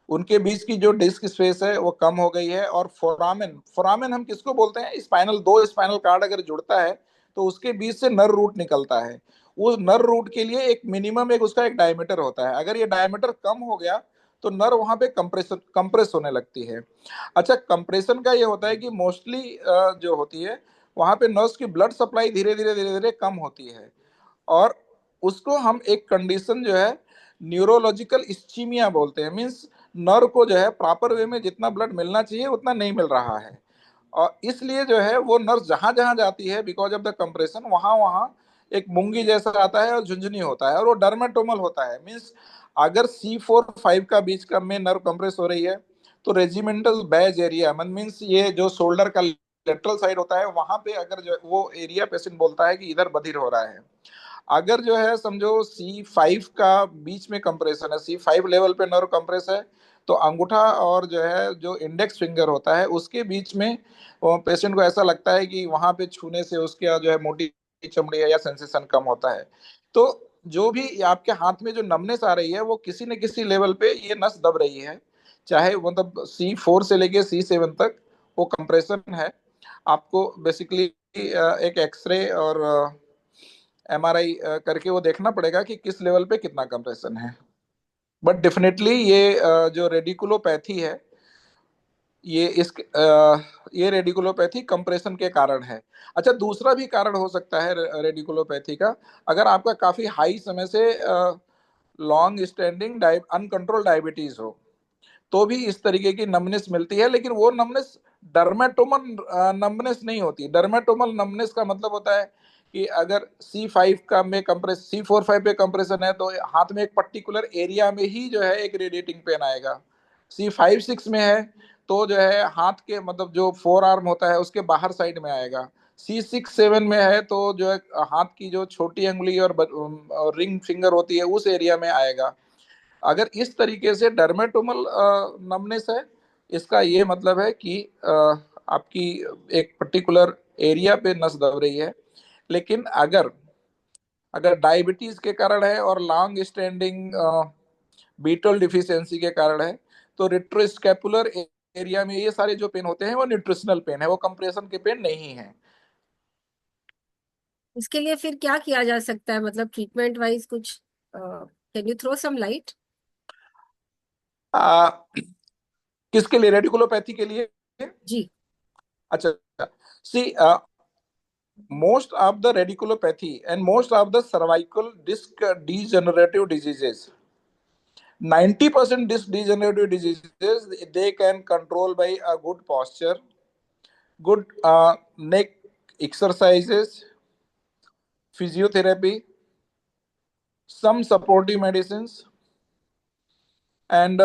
उनके बीच की जो डिस्क स्पेस है वो कम हो गई है। और फोरामेन, फोरामेन हम किसको बोलते हैं? स्पाइनल, दो स्पाइनल कार्ड अगर जुड़ता है तो उसके बीच से नर रूट निकलता है। वो नर रूट के लिए एक मिनिमम एक उसका एक डायमीटर होता है। अगर ये डायमीटर कम हो गया तो नर वहां पे कंप्रेस होने लगती है। अच्छा, कंप्रेशन का ये होता है कि मोस्टली जो होती है वहां पे नर्व्स की ब्लड सप्लाई धीरे धीरे कम होती है। और उसको हम एक कंडीशन जो है न्यूरोलॉजिकल इस्चीमिया बोलते हैं। मींस नर्व को जो है प्रॉपर वे में जितना ब्लड मिलना चाहिए उतना नहीं मिल रहा है। और इसलिए जो है वो नर्व जहां जहां जाती है बिकॉज ऑफ द कंप्रेशन वहां वहां एक मूंगी जैसा आता है और झुंझुनी होता है और वो डर्मेटोमल होता है। मींस अगर C4-5 का बीच का में नर्व कंप्रेस हो रही है तो रेजिमेंटल बैज एरिया मींस ये जो शोल्डर का लेटरल साइड होता है वहां पे अगर जो वो एरिया पेशेंट बोलता है कि इधर बधिर हो रहा है। अगर जो है समझो C5 का बीच में कंप्रेशन है, C5 लेवल पे नर्व कंप्रेस है, तो अंगूठा और जो है जो इंडेक्स फिंगर होता है उसके बीच में पेशेंट को ऐसा लगता है कि वहां पे छूने से उसके जो है मोटी चमड़ी है या सेंसेशन कम होता है। तो जो भी आपके हाथ में जो नमनेस आ रही है वो किसी न किसी लेवल पे ये नस दब रही है, चाहे मतलब C4 से लेके C7 तक वो कंप्रेशन है। आपको बेसिकली एक एक्सरे और MRI करके वो देखना पड़ेगा कि किस लेवल पे कितना कंप्रेशन है। बट डेफिनेटली ये जो रेडिकुलोपैथी है ये रेडिकुलोपैथी कंप्रेशन के कारण है। अच्छा, दूसरा भी कारण हो सकता है रेडिकुलोपैथी का। अगर आपका काफी हाई समय से लॉन्ग स्टैंडिंग अनकंट्रोल डायबिटीज हो तो भी इस तरीके की नमनेस मिलती है। लेकिन वो नमनेस डर्मेटोमल नमनेस नहीं होती। डर्मेटोमल नमनेस का मतलब होता है कि अगर C5 का में कंप्रेस C4-5 पे कंप्रेशन है तो हाथ में एक पर्टिकुलर एरिया में ही जो है एक रेडिएटिंग पेन आएगा। C5-6 में है तो जो है हाथ के मतलब जो फोर आर्म होता है उसके बाहर साइड में आएगा। C6-7 में है तो जो है हाथ की जो छोटी अंगुली और रिंग फिंगर होती है उस एरिया में आएगा। अगर इस तरीके से डर्मेटोमल नमनेस है इसका ये मतलब है कि आपकी एक पर्टिकुलर एरिया पे नस दब रही है। लेकिन अगर अगर डायबिटीज के कारण है और लॉन्ग स्टैंडिंग बीटल डिफिशियंसी के कारण है तो रेट्रोस्कैपुलर एरिया में ये सारे जो पेन होते हैं वो न्यूट्रिशनल पेन है, वो कंप्रेशन के पेन नहीं है। इसके लिए फिर क्या किया जा सकता है, मतलब ट्रीटमेंट वाइज कुछ? Can you throw some light? किसके लिए? रेडिकुलोपैथी के लिए? जी। अच्छा, सी most of the radiculopathy and most of the cervical disc degenerative diseases, 90% disc degenerative diseases they can control by a good posture, good neck exercises, physiotherapy, some supportive medicines, and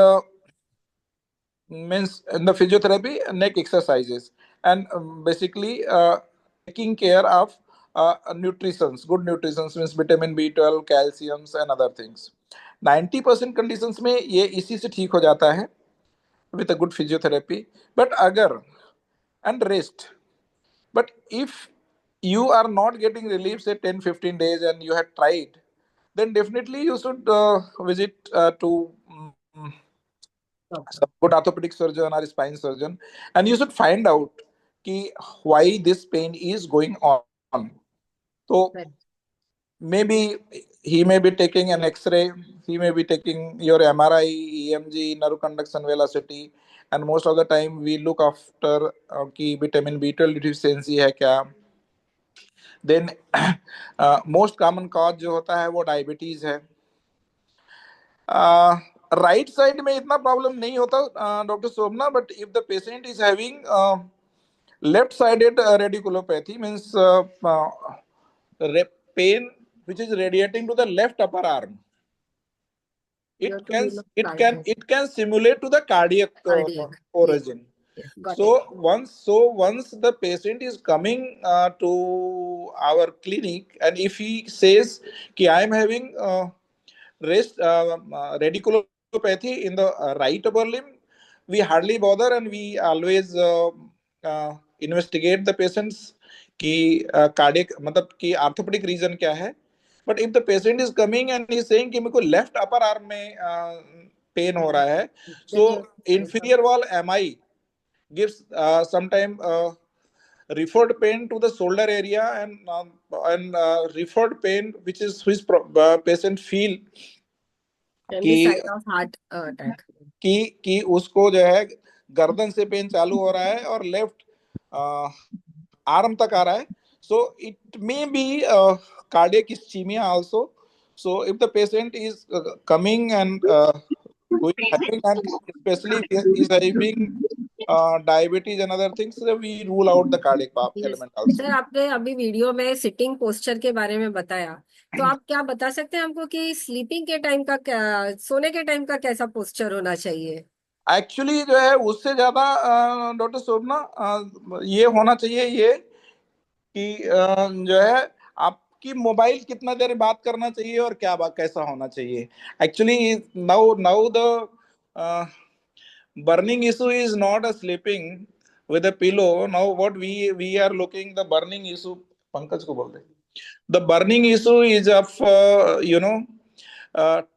means in the physiotherapy neck exercises, and basically taking care of nutritions, good nutritions means vitamin B12, calciums and other things. 90% conditions में ये इसी से ठीक हो जाता है with a good physiotherapy. But agar and rest. But if you are not getting relief say 10-15 days and you have tried, then definitely you should visit to some good orthopedic surgeon or spine surgeon, and you should find out ki why this pain is going on. So maybe he may be taking an X-ray, he may be taking your MRI, EMG, nerve conduction velocity, and most of the time we look after कि vitamin B12 deficiency है क्या। Then most common cause जो होता है वो diabetes है। राइट साइड में इतना प्रॉब्लम नहीं होता doctor Shobhana, but if the patient is having left sided radiculopathy means pain which is radiating to the left upper arm, You have to do it can simulate to the cardiac cardiac. origin. Yes, got So it. once the patient is coming to our clinic, and if he says कि I am having radiculopathy in the right upper limb, we hardly bother, and we always investigate the patients कि cardiac मतलब कि orthopedic reason क्या है. But if the patient is coming and is saying कि मेरे को left upper arm में pain हो रहा है, Then you so inferior wall MI gives sometime referred pain to the shoulder area, and referred pain which patient feel can be कि sign of heart attack. कि उसको जो है गर्दन से पेन चालू हो रहा है और लेफ्ट आर्म तक आ रहा है. So it may be cardiac ischemia also. So if the patient is coming and having, and especially if he is having diabetes and other things, so we rule out the cardiac Yes. element also. Sir, आपने अभी वीडियो में सिटिंग पोस्चर के बारे में बताया, तो आप क्या बता सकते हैं हमको कि स्लीपिंग के टाइम का क्या, सोने के टाइम का कैसा पोस्चर होना चाहिए? एक्चुअली जो है उससे ज्यादा डॉक्टर शोभना ये होना चाहिए ये कि जो है आपकी मोबाइल कितना देर बात करना चाहिए और क्या बात कैसा होना चाहिए. Actually now the burning issue is not a sleeping with a pillow. Now what we are looking, the burning issue, Pankaj ko bol de. The burning issue is of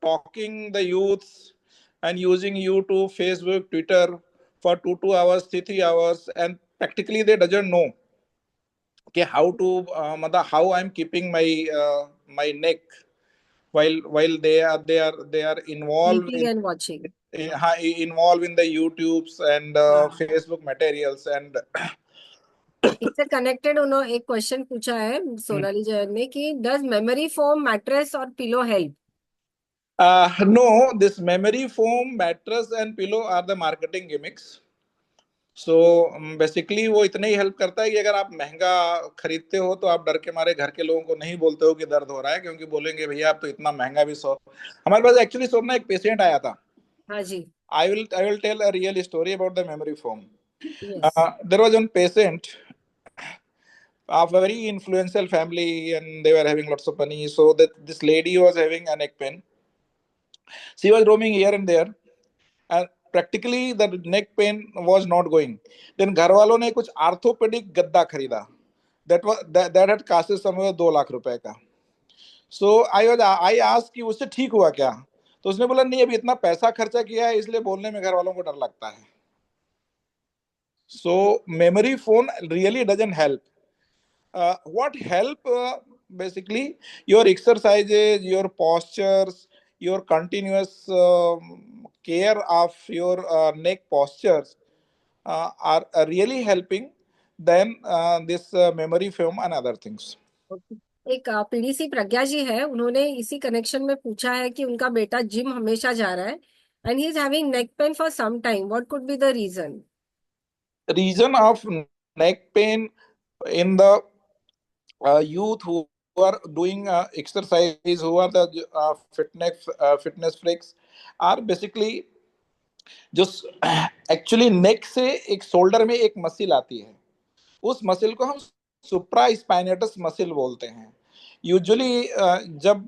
talking the youths and using YouTube, Facebook, Twitter for 2 hours, 3 hours, and practically they doesn't know okay how to how I'm keeping my neck while they are involved sleeping and watching. involved in the YouTubes and हाँ, Facebook materials and इससे कनेक्टेड उन्होंने एक क्वेश्चन पूछा है सोनाली जैन ने कि डज मेमोरी फोम मैट्रेस और pillow help? no, this memory foam mattress and pillow are the marketing gimmicks. So basically वो इतना ही हेल्प करता है कि अगर आप महंगा खरीदते हो तो आप डर के मारे घर के लोगों को नहीं बोलते हो कि दर्द हो रहा है, क्योंकि बोलेंगे भैया आप तो इतना महंगा भी सो. हमारे पास एक्चुअली सोना एक पेशेंट आया था. हाँ जी. I will tell a real story about the memory foam. Yes. There was one patient of a very influential family, and they were having lots of money. So that this lady was having a neck pain. She was roaming here and there, and practically the neck pain was not going. Then घर वालों ने कुछ आर्थोपेडिक गद्दा खरीदा. That had costed somewhere 2 lakh रुपए का. So I asked कि उससे ठीक हुआ क्या? तो उसने बोला नहीं, अभी इतना पैसा खर्चा किया है इसलिए बोलने में घर वालों को डर लगता है. So memory phone really doesn't help. What help basically your exercises, your postures, your continuous care of your neck postures are really helping than this memory foam and other things. एक पीडीसी प्रज्ञा जी है, उन्होंने इसी कनेक्शन में पूछा है कि उनका बेटा जिम हमेशा जा रहा है and he is having neck pain for some time, what could be the reason? Reason of neck pain in the youth who are doing exercise, who are the fitness freaks, are basically जो एक्चुअली नेक से एक शोल्डर में एक मसल आती है, उस मसल को हम सुप्रा स्पाइनेटस मसल बोलते हैं. यूजुअली जब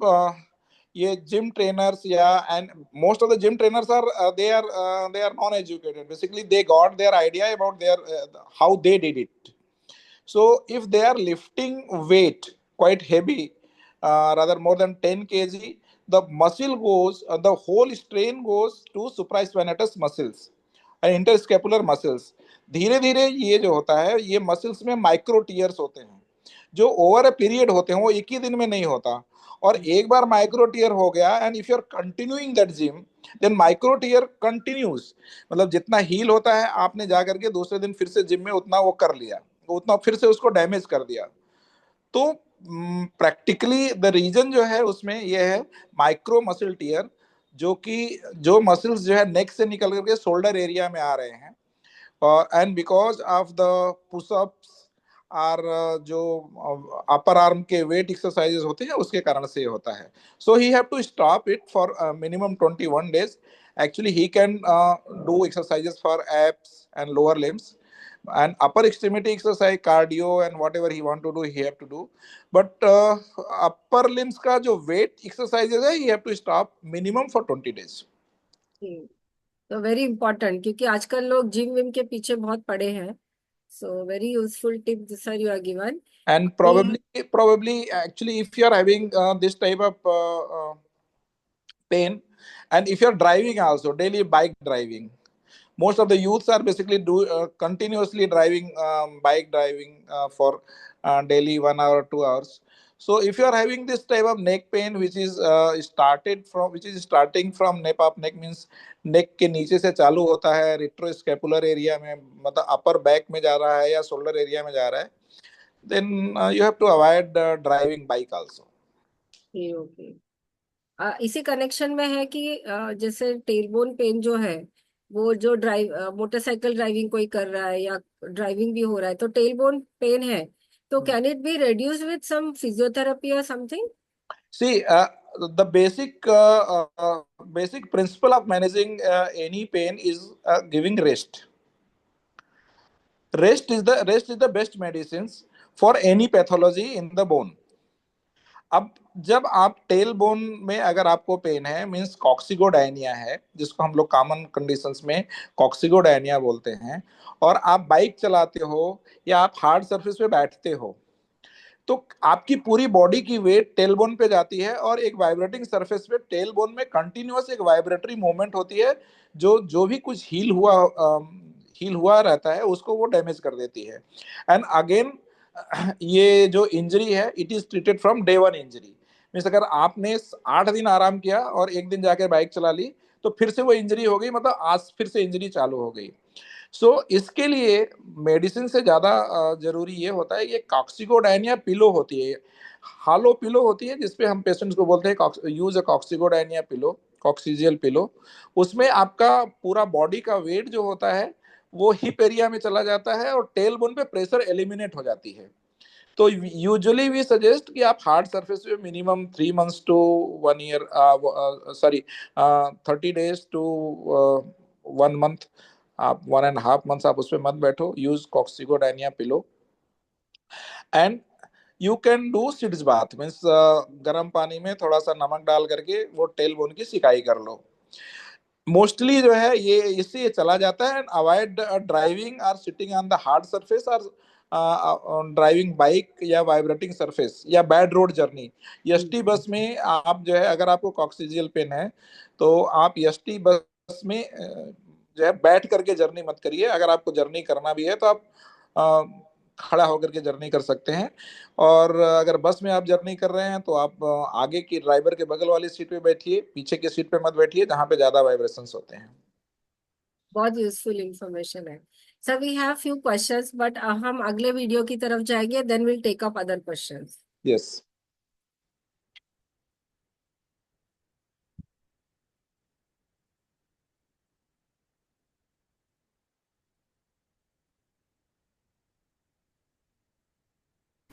ये जिम ट्रेनर्स या and most of the gym trainers are they are non educated. Basically they got their idea about their how they did it. So if they are lifting weight quite heavy, rather more than 10 kg, the muscle goes, the whole strain goes to supraspinatus muscles and interscapular muscles. धीरे धीरे ये जो होता है, ये मसल्स में माइक्रो टीयर्स होते हैं जो ओवर अ पीरियड होते हैं, वो एक ही दिन में नहीं होता. और एक बार माइक्रो टीयर हो गया, and if you are continuing that gym, then micro tear continues. मतलब जितना हील होता है, आपने जा करके दूसरे दिन फिर से जिम में उतना वो कर लिया, उतना फिर से उसको डैमेज कर दिया. तो प्रैक्टिकली द रीजन जो है उसमें ये है माइक्रो मसल टीयर, जो कि जो मसल्स जो है नेक से निकल करके शोल्डर एरिया में आ रहे हैं, and because of the pushups और जो अपर आर्म के वेट एक्सरसाइजेस होते हैं उसके कारण से ये होता है. So he have to stop it for minimum 21 days, Actually, he can do exercises for abs and lower limbs, and upper extremity exercise, cardio and whatever he want to do, he have to do. But upper limbs का जो weight exercises है, he have to stop minimum for 20 days. तो वेरी इंपॉर्टेंट, क्योंकि आजकल लोग जिम विम के पीछे बहुत पड़े हैं. So very useful tip sir you are given. And probably actually, if you are having this type of pain, and if you are driving also, daily bike driving, most of the youths are basically continuously driving, bike driving for daily 1 hour 2 hours. So if you are having this type of neck pain which is starting from nape of neck, means neck के नीचे से चालू होता है retroscapular area में, मतलब upper back में जा रहा है या shoulder area में जा रहा है, then you have to avoid driving bike also. Okay. इसी कनेक्शन में है कि जैसे टेलबोन पेन जो है, वो जो मोटरसाइकिल ड्राइविंग कोई कर रहा है या ड्राइविंग भी हो रहा है, तो टेलबोन पेन है, तो can it be reduced with some physiotherapy or something? See, the basic principle of managing any pain is giving rest. Rest is the best medicines for any pathology in the bone. अब जब आप टेल बोन में अगर आपको पेन है, मींस कॉक्सिगोडायनिया है, जिसको हम लोग कॉमन कंडीशंस में कॉक्सिगोडायनिया बोलते हैं, और आप बाइक चलाते हो या आप हार्ड सरफेस पे बैठते हो, तो आपकी पूरी बॉडी की वेट टेलबोन पे जाती है और एक वाइब्रेटिंग सरफेस पे टेलबोन में कंटिन्यूअस एक वाइब्रेटरी मूवमेंट होती है, जो भी कुछ हील हुआ रहता है उसको वो डैमेज कर देती है. एंड अगेन ये जो इंजरी है, it is treated from day one injury. Means अगर आपने 8 दिन आराम किया और एक दिन जाके बाइक चला ली, तो फिर से वो इंजरी हो गई, मतलब आज फिर से इंजरी चालू हो गई. सो इसके लिए मेडिसिन से ज्यादा जरूरी ये होता है, ये कॉक्सिगोडायनिया पिलो होती है, हालो पिलो होती है, जिसपे हम पेशेंट्स को बोलते हैं use a coccygodynia pillow, coccygeal pillow. उसमें आपका पूरा बॉडी का वेट जो होता है वो हिप एरिया में चला जाता है और टेल बोन पे प्रेशर एलिमिनेट हो जाती है. तो यूजुअली वी सजेस्ट कि आप हार्ड सरफेस पे minimum 3 months to 1 year, 30 days to 1 month, आप 1.5 months आप उस पे मत बैठो. Use coccygodynia pillow and you can do sitz bath, means गर्म पानी में थोड़ा सा नमक डाल करके वो टेल बोन की सिकाई कर लो. मोस्टली जो है ये इससे ये चला जाता है. एंड अवॉइड ड्राइविंग और sitting on the hard surface और ड्राइविंग बाइक या वाइब्रेटिंग सरफेस या bad road journey. ST bus में आप जो है, अगर आपको कॉक्सिजियल पेन है तो आप एसटी बस में जो है बैठ करके जर्नी मत करिए. अगर आपको जर्नी करना भी है तो आप खड़ा होकर के जर्नी कर सकते हैं. और अगर बस में आप जर्नी कर रहे हैं तो आप आगे की ड्राइवर के बगल वाली सीट पे बैठिए, पीछे की सीट पे मत बैठिए जहाँ पे ज्यादा वाइब्रेशंस होते हैं. बहुत यूजफुल इंफॉर्मेशन है. Sir we have few questions, but हम अगले वीडियो की तरफ जाएंगे, then will take up other questions. Yes.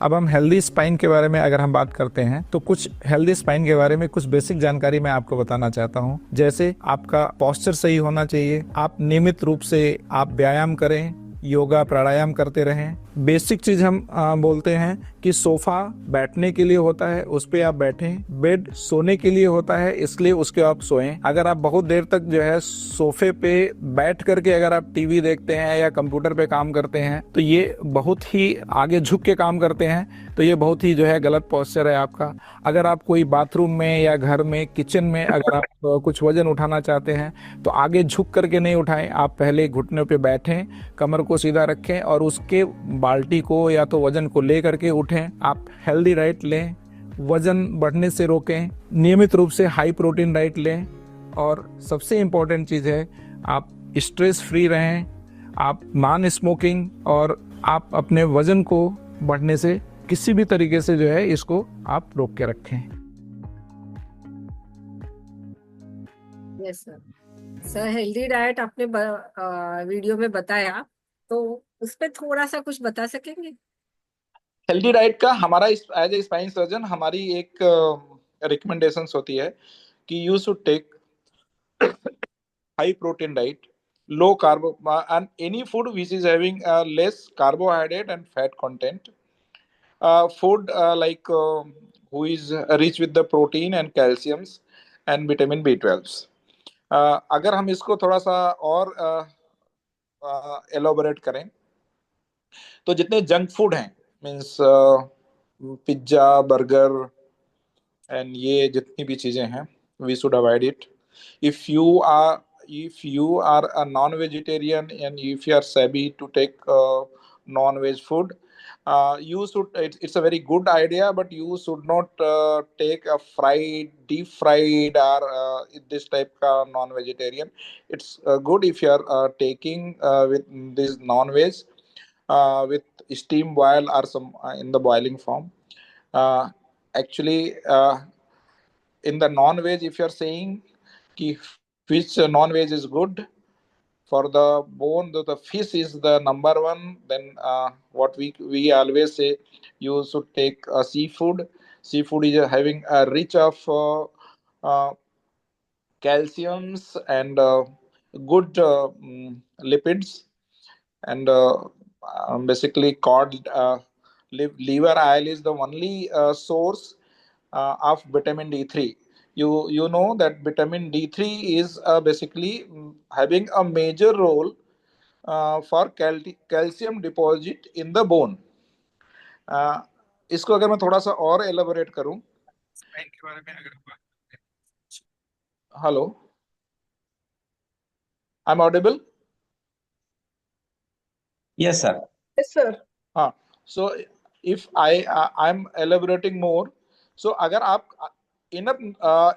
अब हम हेल्दी स्पाइन के बारे में अगर हम बात करते हैं, तो कुछ हेल्दी स्पाइन के बारे में कुछ बेसिक जानकारी मैं आपको बताना चाहता हूं. जैसे आपका पोस्चर सही होना चाहिए, आप नियमित रूप से आप व्यायाम करें, योगा प्राणायाम करते रहें. बेसिक चीज हम बोलते हैं कि सोफा बैठने के लिए होता है, उस पे आप बैठें. बेड सोने के लिए होता है, इसलिए उसके आप सोएं. अगर आप बहुत देर तक जो है सोफे पे बैठ करके अगर आप टीवी देखते हैं या कंप्यूटर पे काम करते हैं, तो ये बहुत ही आगे झुक के काम करते हैं, तो ये बहुत ही जो है गलत पोस्चर है आपका. अगर आप कोई बाथरूम में या घर में किचन में अगर आप कुछ वजन उठाना चाहते हैं तो आगे झुक करके नहीं उठाएं. आप पहले घुटनों पे बैठें, कमर को सीधा रखें और उसके बाल्टी को या तो वजन को ले करके उठें. आप हेल्दी डाइट लें, वजन बढ़ने से रोकें, नियमित रूप से हाई प्रोटीन डाइट लें, और सबसे इम्पोर्टेंट चीज़ है आप स्ट्रेस फ्री रहें, आप नॉन स्मोकिंग, और आप अपने वजन को बढ़ने से किसी भी तरीके से जो है इसको आप रोक के रखें. Yes sir. Sir healthy diet आपने वीडियो में बताया, तो उस पे थोड़ा सा कुछ बता सकेंगे? हेल्दी डाइट का हमारा एज ए स्पाइन सर्जन हमारी एक रिकमेंडेशंस होती है कि you should take high protein diet, low carb, and any food which is having less carbohydrate and fat content. Food who is rich with the protein and calciums and vitamin B12. अगर हम इसको थोड़ा सा और एलोबरेट करें तो जितने जंक फूड हैं, मीन्स पिज्जा, बर्गर एंड ये जितनी भी चीजें हैं, we should avoid it. if you are if you are a non-vegetarian and if you are savvy to take non-veg food, you should, it's a very good idea, but you should not take a fried, deep fried, or this type of non-vegetarian. It's good if you are taking with this non-veg with steam boil or some in the boiling form. Actually, in the non-veg, if you are saying ki which non-veg is good for the bone, the fish is the number one. Then what we always say, you should take seafood. Seafood is having a rich of calciums and good lipids, and basically cod liver oil is the only source of vitamin D3. You know that vitamin D3 is basically having a major role for calcium deposit in the bone. इसको अगर मैं थोड़ा सा और एलाबोरेट करूं, hello, I am audible? Yes, sir. Yes, sir. हाँ, so if I'm elaborating more, so अगर आप इनफ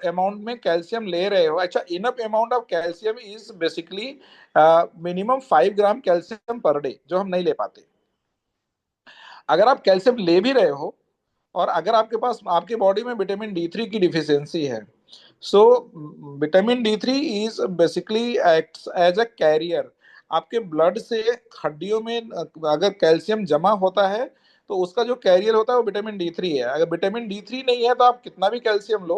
अमाउंट में कैल्शियम ले रहे हो, अच्छा, enough amount of calcium is basically minimum 5 gram calcium per day, जो हम नहीं ले पाते. अगर आप कैल्शियम ले भी रहे हो और अगर आपके पास आपके बॉडी में विटामिन D3 की डिफिशियंसी है, so vitamin D3 is basically acts as a carrier. आपके ब्लड से हड्डियों में अगर कैल्शियम जमा होता है तो उसका जो कैरियर होता है वो विटामिन D3 है. अगर विटामिन D3 नहीं है तो आप कितना भी कैल्शियम लो,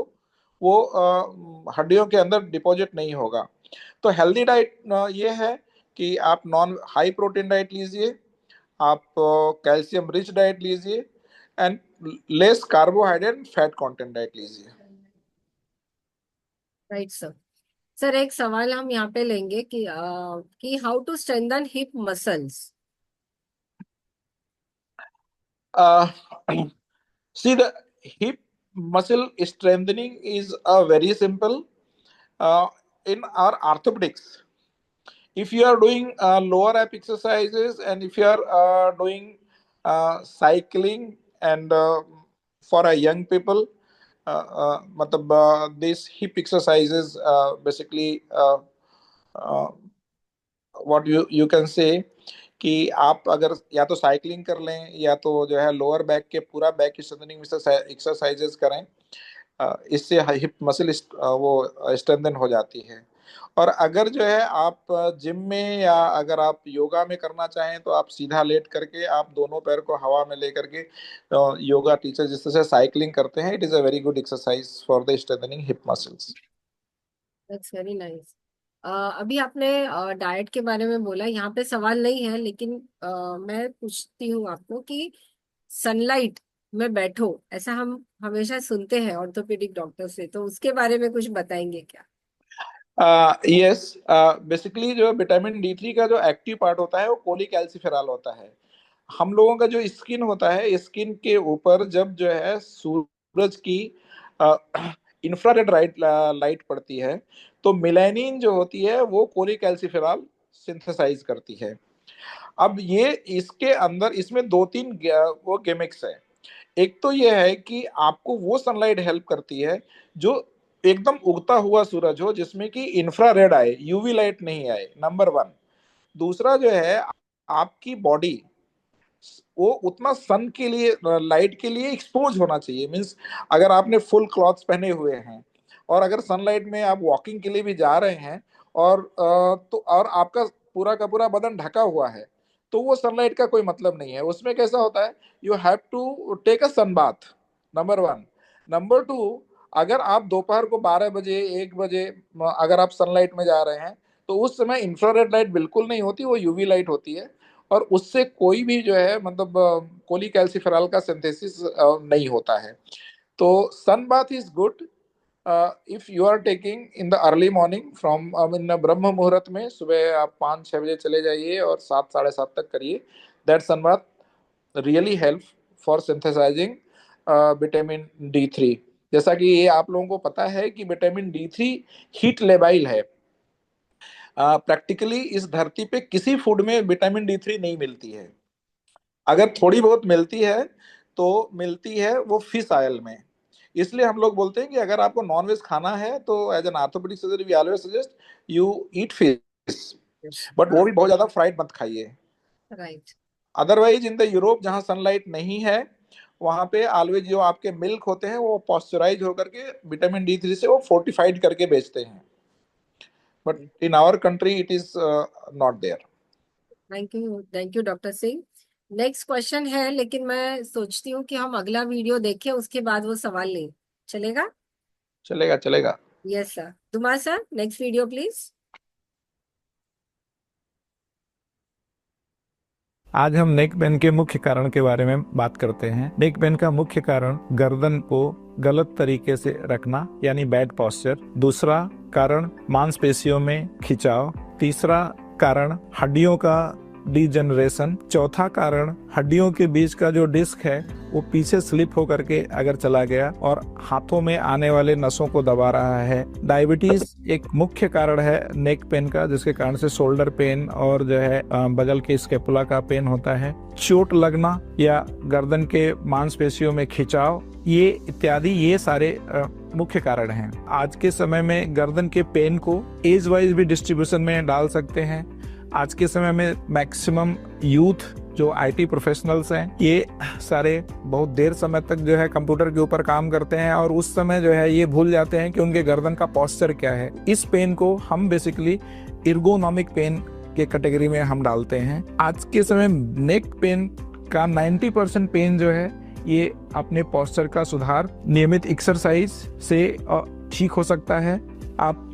वो हड्डियों के अंदर डिपॉजिट नहीं होगा. तो हेल्दी डाइट ये है कि आप नॉन हाई प्रोटीन डाइट लीजिए, आप कैल्शियम रिच डाइट लीजिए, and less carbohydrate fat content diet लीजिए. Right sir. सर एक सवाल हम यहाँ पे लेंगे कि how to strengthen hip muscles. See, the hip muscle strengthening is very simple. In our orthopedics, if you are doing lower ab exercises and if you are doing cycling, and for a young people, these hip exercises basically what you can say कि आप अगर या तो साइकिलिंग कर लें या तो जो है लोअर बैक के पूरा बैक की स्ट्रेंथनिंग एक्सरसाइजेस करें, इससे हिप मसल वो स्ट्रेंथन हो जाती है. और अगर जो है आप जिम में या अगर आप योगा में करना चाहें तो आप सीधा लेट करके आप दोनों पैर को हवा में लेकर के योगा टीचर जिस तरह से साइकिलिंग करते हैं, it is a very good exercise for the strengthening hip muscles. That's very nice. अभी आपने डाइट के बारे में बोला, यहाँ पे सवाल नहीं है, लेकिन मैं पूछती हूँ आपको कि सनलाइट में बैठो, ऐसा हम हमेशा सुनते हैं ऑर्थोपेडिक डॉक्टर से, तो उसके बारे में कुछ बताएंगे क्या? यस, बेसिकली जो विटामिन D3 का जो एक्टिव पार्ट होता है वो कोलीकैल्सिफेरॉल होता है. हम लोगों का जो स्किन होता है, स्किन के ऊपर जब जो है सूरज की इंफ्रारेड लाइट पड़ती है तो मेलानिन जो होती है वो कोलीकैल्सिफेरॉल सिंथेसाइज करती है. अब ये इसके अंदर इसमें 2-3 वो गिमिक्स है. एक तो ये है कि आपको वो सनलाइट हेल्प करती है जो एकदम उगता हुआ सूरज हो, जिसमें कि इंफ्रारेड आए, यूवी लाइट नहीं आए, नंबर 1. दूसरा जो है, आपकी बॉडी वो उतना सन के लिए, लाइट के लिए एक्सपोज होना चाहिए. मीन्स अगर आपने फुल क्लॉथ्स पहने हुए हैं और अगर सनलाइट में आप वॉकिंग के लिए भी जा रहे हैं और तो और आपका पूरा का पूरा बदन ढका हुआ है, तो वो सनलाइट का कोई मतलब नहीं है. उसमें कैसा होता है, you have to take a sun bath, number 1. Number 2, अगर आप दोपहर को 12 बजे 1 बजे अगर आप सनलाइट में जा रहे हैं तो उस समय इंफ्रारेड लाइट बिल्कुल नहीं होती, वो यूवी लाइट होती है, और उससे कोई भी जो है मतलब कोलीकैल्सिफेरॉल का सिंथेसिस नहीं होता है। तो sun bath is good if you are taking in the early morning from in ब्रह्म मुहूर्त में, सुबह आप 5-6 बजे चले जाइए और 7 साढ़े 7 तक करिए। That sun bath really help for synthesizing vitamin D3। जैसा कि ये आप लोगों को पता है कि विटामिन D3 हीट लेबाइल है। प्रैक्टिकली इस धरती पे किसी फूड में विटामिन D3 नहीं मिलती है। अगर थोड़ी बहुत मिलती है तो मिलती है वो फिश ऑयल में। इसलिए हम लोग बोलते हैं कि अगर आपको नॉनवेज खाना है तो as an orthopedic surgery we always suggest you eat fish, but वो भी बहुत ज्यादा फ्राइड मत खाइए। Right. Otherwise in the Europe जहाँ सनलाइट नहीं है, वहां पे ऑलवेज जो आपके मिल्क होते हैं वो पॉस्चराइज होकर के विटामिन D3 से वो फोर्टिफाइड करके बेचते हैं, but in our country it is not there. Thank you doctor Singh. Next question है, लेकिन मैं सोचती हूँ कि हम अगला वीडियो देखें, उसके बाद वो सवाल लें, चलेगा? चलेगा चलेगा। Yes sir. दुमा सर, नेक्स्ट वीडियो प्लीज। आज हम नेक पेन के मुख्य कारण के बारे में बात करते हैं। नेक पेन का मुख्य कारण गर्दन को गलत तरीके से रखना यानी बैड पोस्चर। दूसरा कारण मांसपेशियों में खिंचाव। तीसरा कारण हड्डियों का डिजनरेशन। चौथा कारण हड्डियों के बीच का जो डिस्क है वो पीछे स्लिप होकर के अगर चला गया और हाथों में आने वाले नसों को दबा रहा है। डायबिटीज एक मुख्य कारण है नेक पेन का, जिसके कारण से शोल्डर पेन और जो है बगल के स्केपुला का पेन होता है। चोट लगना या गर्दन के मांसपेशियों में खिंचाव, ये इत्यादि ये सारे मुख्य कारण हैं। आज के समय में गर्दन के पेन को एज वाइज भी डिस्ट्रीब्यूशन में डाल सकते हैं। आज के समय में मैक्सिमम यूथ जो IT प्रोफेशनल्स हैं, ये सारे बहुत देर समय तक जो है कंप्यूटर के ऊपर काम करते हैं और उस समय जो है ये भूल जाते हैं कि उनके गर्दन का पोस्चर क्या है। इस पेन को हम बेसिकली एर्गोनॉमिक पेन के कैटेगरी में हम डालते हैं। आज के समय नेक पेन का 90% पेन जो है ये अपने पोस्चर का सुधार नियमित एक्सरसाइज से ठीक हो सकता है।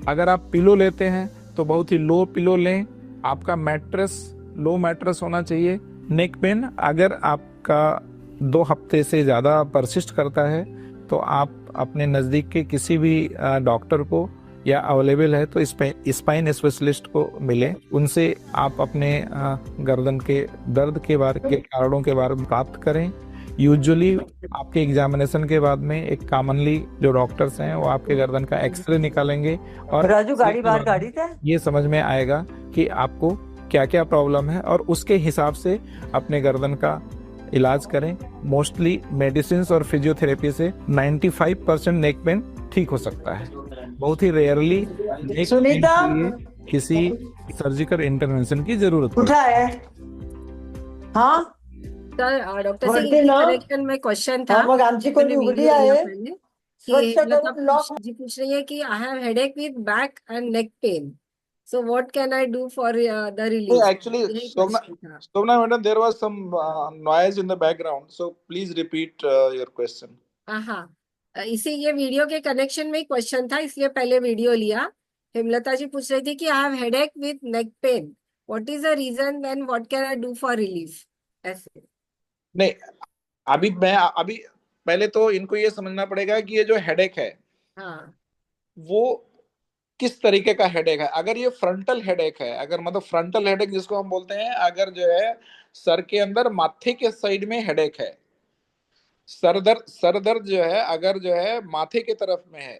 अगर आप पिलो लेते हैं तो बहुत ही लो पिलो लें। आपका मैट्रेस लो मैट्रेस होना चाहिए। नेक पेन अगर आपका 2 हफ्ते से ज़्यादा परसिस्ट करता है तो आप अपने नज़दीक के किसी भी डॉक्टर को या अवेलेबल है तो स्पाइन स्पेशलिस्ट को मिलें। उनसे आप अपने गर्दन के दर्द के कारणों के बारे में बात करें। यूजुअली आपके एग्जामिनेशन के बाद में एक कॉमनली जो डॉक्टर्स हैं वो आपके गर्दन का एक्सरे निकालेंगे और राजू गाड़ी बाहर गाड़ी थे। ये समझ में आएगा कि आपको क्या क्या प्रॉब्लम है और उसके हिसाब से अपने गर्दन का इलाज करें। मोस्टली मेडिसिन और फिजियोथेरेपी से 95% नेक पेन ठीक हो सकता है। बहुत ही रेयरली नेक पेन के लिए किसी सर्जिकल इंटरवेंशन की जरूरत उठा है। हाँ सर, डॉक्टर सिंह, वरती ना? कनेक्शन में क्वेश्चन था। मग आमची कोणी मैंने उघडी वीडियो लिया आहे पहले स्वच्छ कि लता करून लॉक जी पूछ रही है कि I have headache with back and neck pain, so what can I do for the relief? Actually, यही क्वेश्चन था। Shobna madam, there was some noise in the background, so please repeat your question. हाँ, इसी ये वीडियो के कनेक्शन में ही क्वेश्चन था, इसलिए पहले वीडियो लिया। हेमलता जी पूछ रही थी कि I have headache with neck pain, what is the reason and what can I do for relief? ऐसे नहीं, अभी पहले तो इनको ये समझना पड़ेगा कि ये जो हेडेक है हाँ, वो किस तरीके का हेडेक है। अगर ये फ्रंटल हेडेक है, अगर मतलब फ्रंटल हेडेक जिसको हम बोलते हैं, अगर जो है सर के अंदर माथे के साइड में हेडेक है, सर दर्द जो है अगर जो है माथे के तरफ में है,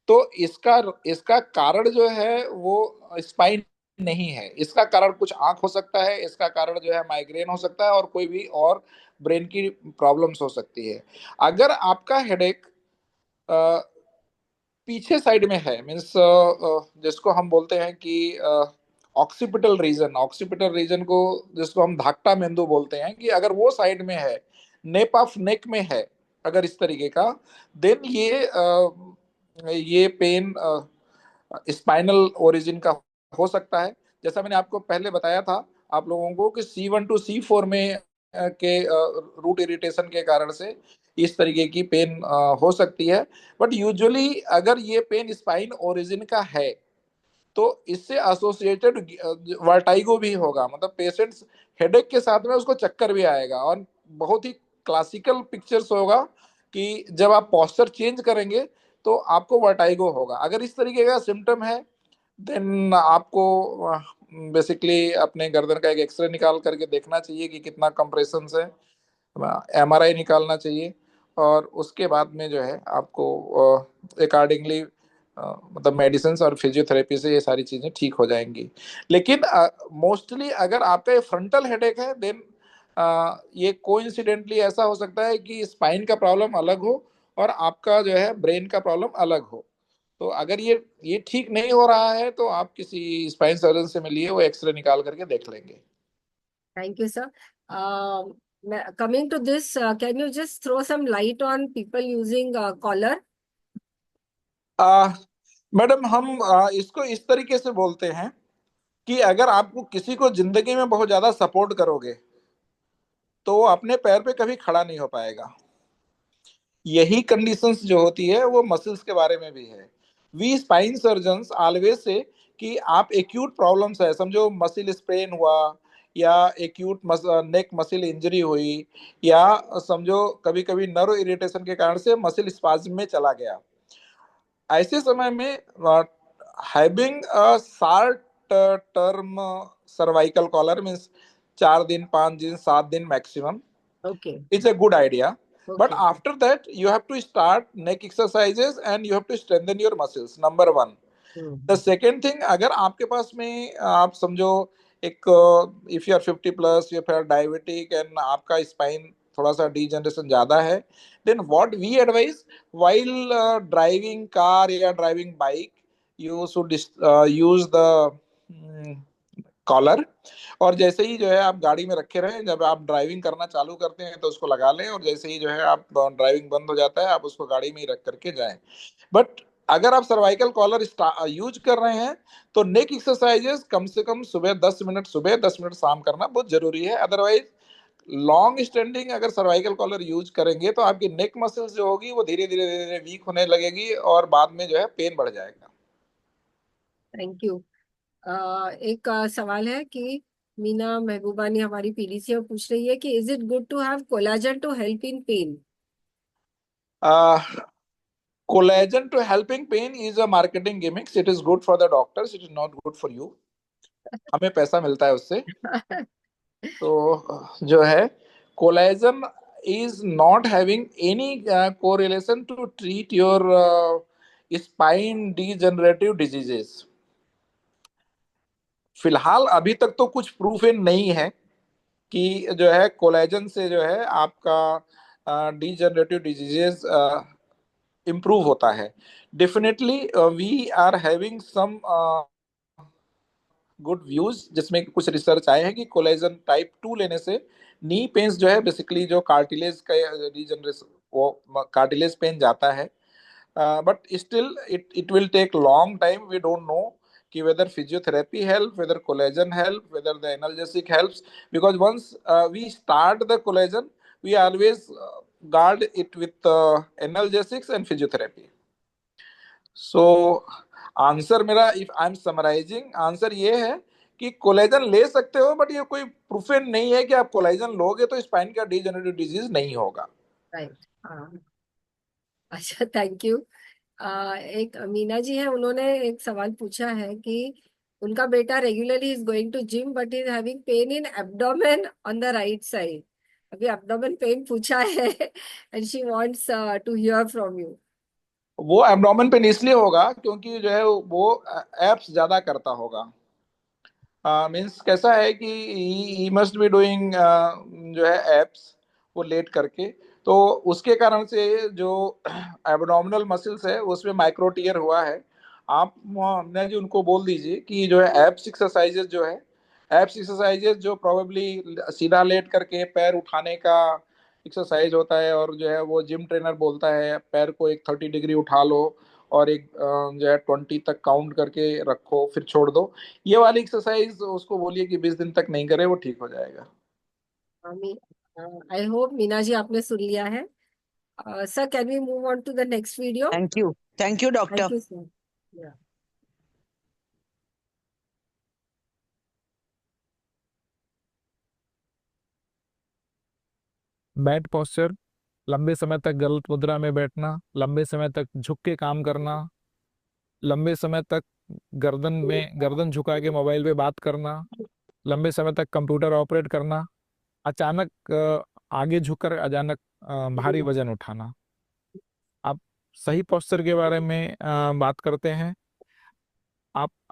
तो इसका कारण जो है वो स्पाइन नहीं है। इसका कारण कुछ आंख हो सकता है, इसका कारण जो है माइग्रेन हो सकता है और कोई भी और ब्रेन की प्रॉब्लम्स हो सकती है। अगर आपका हेडेक पीछे साइड में है, मीन्स जिसको हम बोलते हैं कि ऑक्सीपिटल रीजन को जिसको हम धाकटा मेंदु बोलते हैं, कि अगर वो साइड में है, नेप ऑफ नेक में है अगर इस तरीके का, देन ये पेन स्पाइनल ओरिजिन का हो सकता है। जैसा मैंने आपको पहले बताया था आप लोगों को कि C1 to C4 में के रूट इरिटेशन के कारण से इस तरीके की पेन हो सकती है। बट यूजुअली अगर ये पेन स्पाइन ओरिजिन का है तो इससे एसोसिएटेड वर्टाइगो भी होगा, मतलब पेशेंट्स हेडेक के साथ में उसको चक्कर भी आएगा। और बहुत ही क्लासिकल पिक्चर्स होगा कि जब आप पोस्चर चेंज करेंगे तो आपको वर्टाइगो होगा। अगर इस तरीके का सिम्टम है देन आपको बेसिकली अपने गर्दन का एक एक्सरे निकाल करके देखना चाहिए कि कितना कंप्रेशन है, एमआरआई निकालना चाहिए, और उसके बाद में जो है आपको अकॉर्डिंगली मतलब मेडिसिन और फिजियोथेरेपी से ये सारी चीजें ठीक हो जाएंगी। लेकिन मोस्टली अगर आपका फ्रंटल हेडेक है देन ये कोइंसिडेंटली ऐसा हो सकता है कि स्पाइन का प्रॉब्लम अलग हो और आपका जो है ब्रेन का प्रॉब्लम अलग हो। तो अगर ये ठीक नहीं हो रहा है तो आप किसी स्पाइन सर्जन से मिलिए, वो एक्सरे निकाल करके देख लेंगे। Thank you, sir. Coming to this, can you just throw some light on people using collar? Madam हम इसको इस तरीके से बोलते हैं कि अगर आपको किसी को जिंदगी में बहुत ज्यादा सपोर्ट करोगे तो वो अपने पैर पे कभी खड़ा नहीं हो पाएगा। यही कंडीशंस जो होती है वो मसल्स के बारे में भी है। We spine surgeons always say कि आप एक्यूट प्रॉब्लम्स है, समझो मसल स्प्रेन हुआ या एक्यूट नेक मसल इंजरी हुई, या समझो कभी कभी नर्व इरिटेशन के कारण से मसल स्पाज्म में चला गया, ऐसे समय में having a short term cervical collar means 4 दिन 5 दिन 7 दिन maximum Okay. is a good idea. But Okay. after that you have to start neck exercises and you have to strengthen your muscles, number one. The second thing, अगर आपके पास में आप समझो एक इफ यू आर 50 प्लस, यू आर डायबिटिक एंड आपका स्पाइन थोड़ा सा डीजनरेशन ज्यादा है, then what we advise while driving car या driving bike you should use the collar. और जैसे ही जो है आप गाड़ी में रखे रहें, जब आप ड्राइविंग करना चालू करते हैं तो उसको लगा लें, और जैसे ही जो है आप ड्राइविंग बंद हो जाता है आप उसको गाड़ी में ही रख करके जाएं। बट अगर आप सर्वाइकल कॉलर यूज कर रहे हैं तो नेक एक्सरसाइजेस कम से कम सुबह 10 मिनट सुबह 10 मिनट शाम करना बहुत जरूरी है। अदरवाइज लॉन्ग स्टैंडिंग अगर सर्वाइकल कॉलर यूज करेंगे तो आपकी नेक मसल्स जो होगी वो धीरे धीरे धीरे वीक होने लगेगी और बाद में जो है पेन बढ़ जाएगा। Thank you. एक सवाल है कि मीना महबूबानी हमारी पीडीसी में पूछ रही है कि is it good to have collagen to help in pain? Collagen to helping pain is a marketing gimmicks. It is good for the doctors. It is not good for you. हमें पैसा मिलता है उससे। तो जो है collagen is not having any correlation to treat your spine degenerative diseases. फिलहाल अभी तक तो कुछ प्रूफ नहीं है कि जो है कोलेजन से जो है आपका डीजनरेटिव डिजीजेस इम्प्रूव होता है। Definitely we are having some good views जिसमें कुछ रिसर्च आए हैं कि कोलेजन टाइप 2 लेने से नी पेन्स जो है बेसिकली जो कार्टिलेज का रीजनरेशन वो कार्टिलेज पेन जाता है। But still it will take long time. We don't know कि whether physiotherapy help, whether collagen help, whether the analgesic helps, because once we start the collagen we always guard it with analgesics and physiotherapy. So answer मेरा, if I am summarising, answer ये है कि कोलेजन ले सकते हो बट ये कोई प्रूफन नहीं है कि आप कोलेजन लोगे तो स्पाइन का डीजनरेटिव डिजीज नहीं होगा। राइट। अच्छा, थैंक यू। एक मीना जी है, उन्होंने एक सवाल पूछा है कि उनका बेटा regularly is going to gym but is having pain in abdomen on the right side. अभी एब्डोमेन पेन पूछा है and she wants to hear from you. वो एब्डोमेन पेन इसलिए होगा क्योंकि जो है वो एप्स ज्यादा करता होगा। मीन्स कैसा है कि ही मस्ट बी डूइंग जो है एप्स वो लेट करके, तो उसके कारण से जो एब्डोमिनल मसल्स है उसमें माइक्रो टीयर हुआ है। आप ने जी उनको बोल दीजिए कि जो है एप्स एक्सरसाइजेज जो है, एप्स एक्सरसाइजेज जो प्रोबेबली सीधा लेट करके पैर उठाने का एक्सरसाइज होता है, और जो है वो जिम ट्रेनर बोलता है पैर को एक 30 डिग्री उठा लो और एक जो है 20 तक काउंट करके रखो फिर छोड़ दो, ये वाली एक्सरसाइज उसको बोलिए कि 20 दिन तक नहीं करे, वो ठीक हो जाएगा। आई होप मीना जी आपने सुन लिया है। Sir, can we move on to the next video? Thank you. Thank you, doctor. Thank you sir. Bad posture, लंबे समय तक गलत मुद्रा में बैठना, लंबे समय तक झुक के काम करना, लंबे समय तक गर्दन झुका के मोबाइल पे बात करना, लंबे समय तक कंप्यूटर ऑपरेट करना, अचानक आगे झुककर अचानक भारी वजन उठाना। आप सही पोस्चर के बारे में बात करते हैं।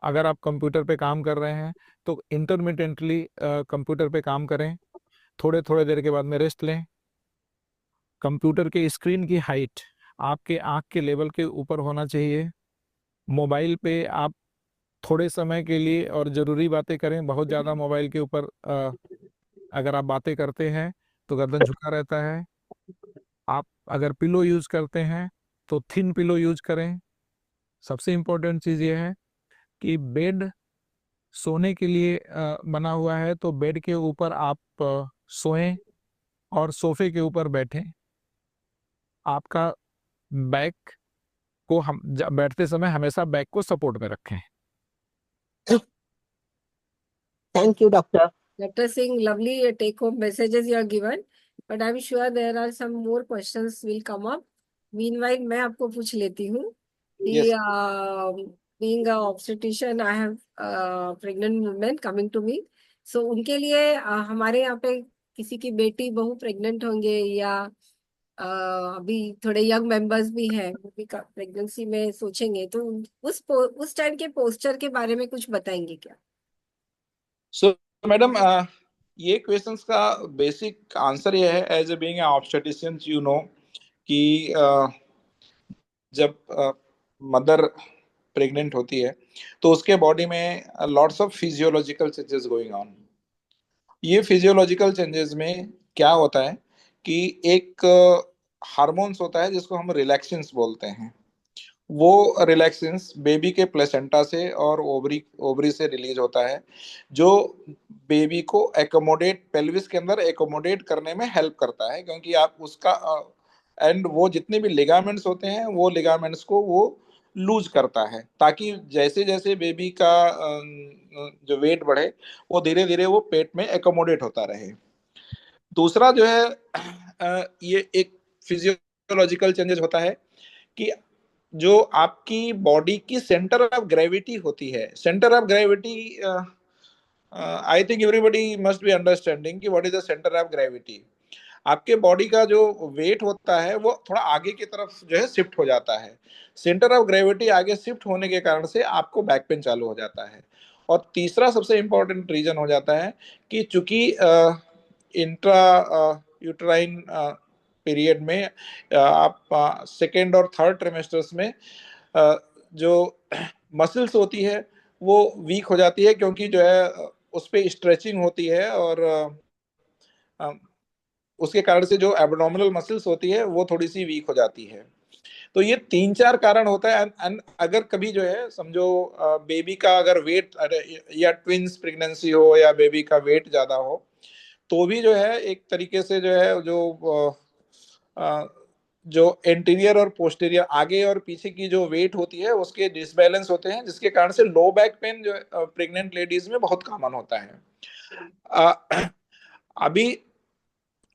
अगर आप कंप्यूटर पे काम कर रहे हैं तो इंटरमिटेंटली कंप्यूटर पे काम करें, थोड़े थोड़े देर के बाद में रेस्ट लें। कंप्यूटर के स्क्रीन की हाइट आपके आँख के लेवल के ऊपर होना चाहिए। मोबाइल पे आप थोड़े समय के लिए और ज़रूरी बातें करें। बहुत ज़्यादा मोबाइल के ऊपर अगर आप बातें करते हैं तो गर्दन झुका रहता है। आप अगर पिलो यूज़ करते हैं तो थिन पिलो यूज करें। सबसे इम्पोर्टेंट चीज़ ये है कि बेड सोने के लिए बना हुआ है, तो बेड के ऊपर आप सोएं और सोफे के ऊपर बैठें। आपका बैक को हम बैठते समय हमेशा बैक को सपोर्ट में रखें। Thank you, doctor. Dr. Singh, lovely take-home messages you are given, but I'm sure there are some more questions will come up. Meanwhile, मैं आपको पूछ लेती हूँ कि Yes. being a obstetrician, I have pregnant women coming to me. So उनके लिए हमारे यहाँ पे किसी की बेटी बहू प्रेग्नेंट होंगे या अभी थोड़े यंग मेंबर्स भी हैं, वो भी प्रेगनेंसी में सोचेंगे, तो उस टाइम के पोस्चर के बारे में कुछ बताएंगे क्या? So, मैडम, ये क्वेश्चंस का बेसिक आंसर ये है, as a being a obstetrician you know कि जब मदर प्रेग्नेंट होती है तो उसके बॉडी में lots of physiological changes going on. ये फिजियोलॉजिकल चेंजेस में क्या होता है कि एक हार्मोन्स होता है जिसको हम रिलैक्सेंस बोलते हैं। वो रिलैक्सेंस बेबी के प्लेसेंटा से और ओवरी से रिलीज होता है, जो बेबी को एकोमोडेट पेल्विस के अंदर एकोमोडेट करने में हेल्प करता है, क्योंकि आप उसका एंड वो जितने भी लिगामेंट्स होते हैं वो लिगामेंट्स को वो लूज करता है, ताकि जैसे जैसे बेबी का जो वेट बढ़े वो धीरे धीरे वो पेट में एकोमोडेट होता रहे। दूसरा जो है ये एक फिजियोलॉजिकल चेंजेस होता है कि जो आपकी बॉडी की सेंटर ऑफ ग्रेविटी होती है, centre of gravity, I think everybody must be understanding कि what is the centre of gravity. आपके बॉडी का जो वेट होता है वो थोड़ा आगे की तरफ जो है शिफ्ट हो जाता है। सेंटर ऑफ ग्रेविटी आगे शिफ्ट होने के कारण से आपको बैक पेन चालू हो जाता है। और तीसरा सबसे इंपॉर्टेंट रीजन हो जाता है कि चूंकि इंट्रा यूट्राइन पीरियड में आप सेकेंड और थर्ड ट्रिमेस्टर्स में जो मसल्स होती है वो वीक हो जाती है, क्योंकि जो है उस पर स्ट्रेचिंग होती है और उसके कारण से जो एब्डोमिनल मसल्स होती है वो थोड़ी सी वीक हो जाती है। तो ये 3-4 कारण होता है। एंड अगर कभी जो है समझो बेबी का अगर वेट या ट्विंस प्रेगनेंसी हो या बेबी का वेट ज्यादा हो, तो भी जो है एक तरीके से जो है जो एंटीरियर और पोस्टीरियर आगे और पीछे की जो वेट होती है उसके डिसबैलेंस होते हैं, जिसके कारण से लो बैक पेन जो प्रेग्नेंट लेडीज में बहुत कॉमन होता है। अभी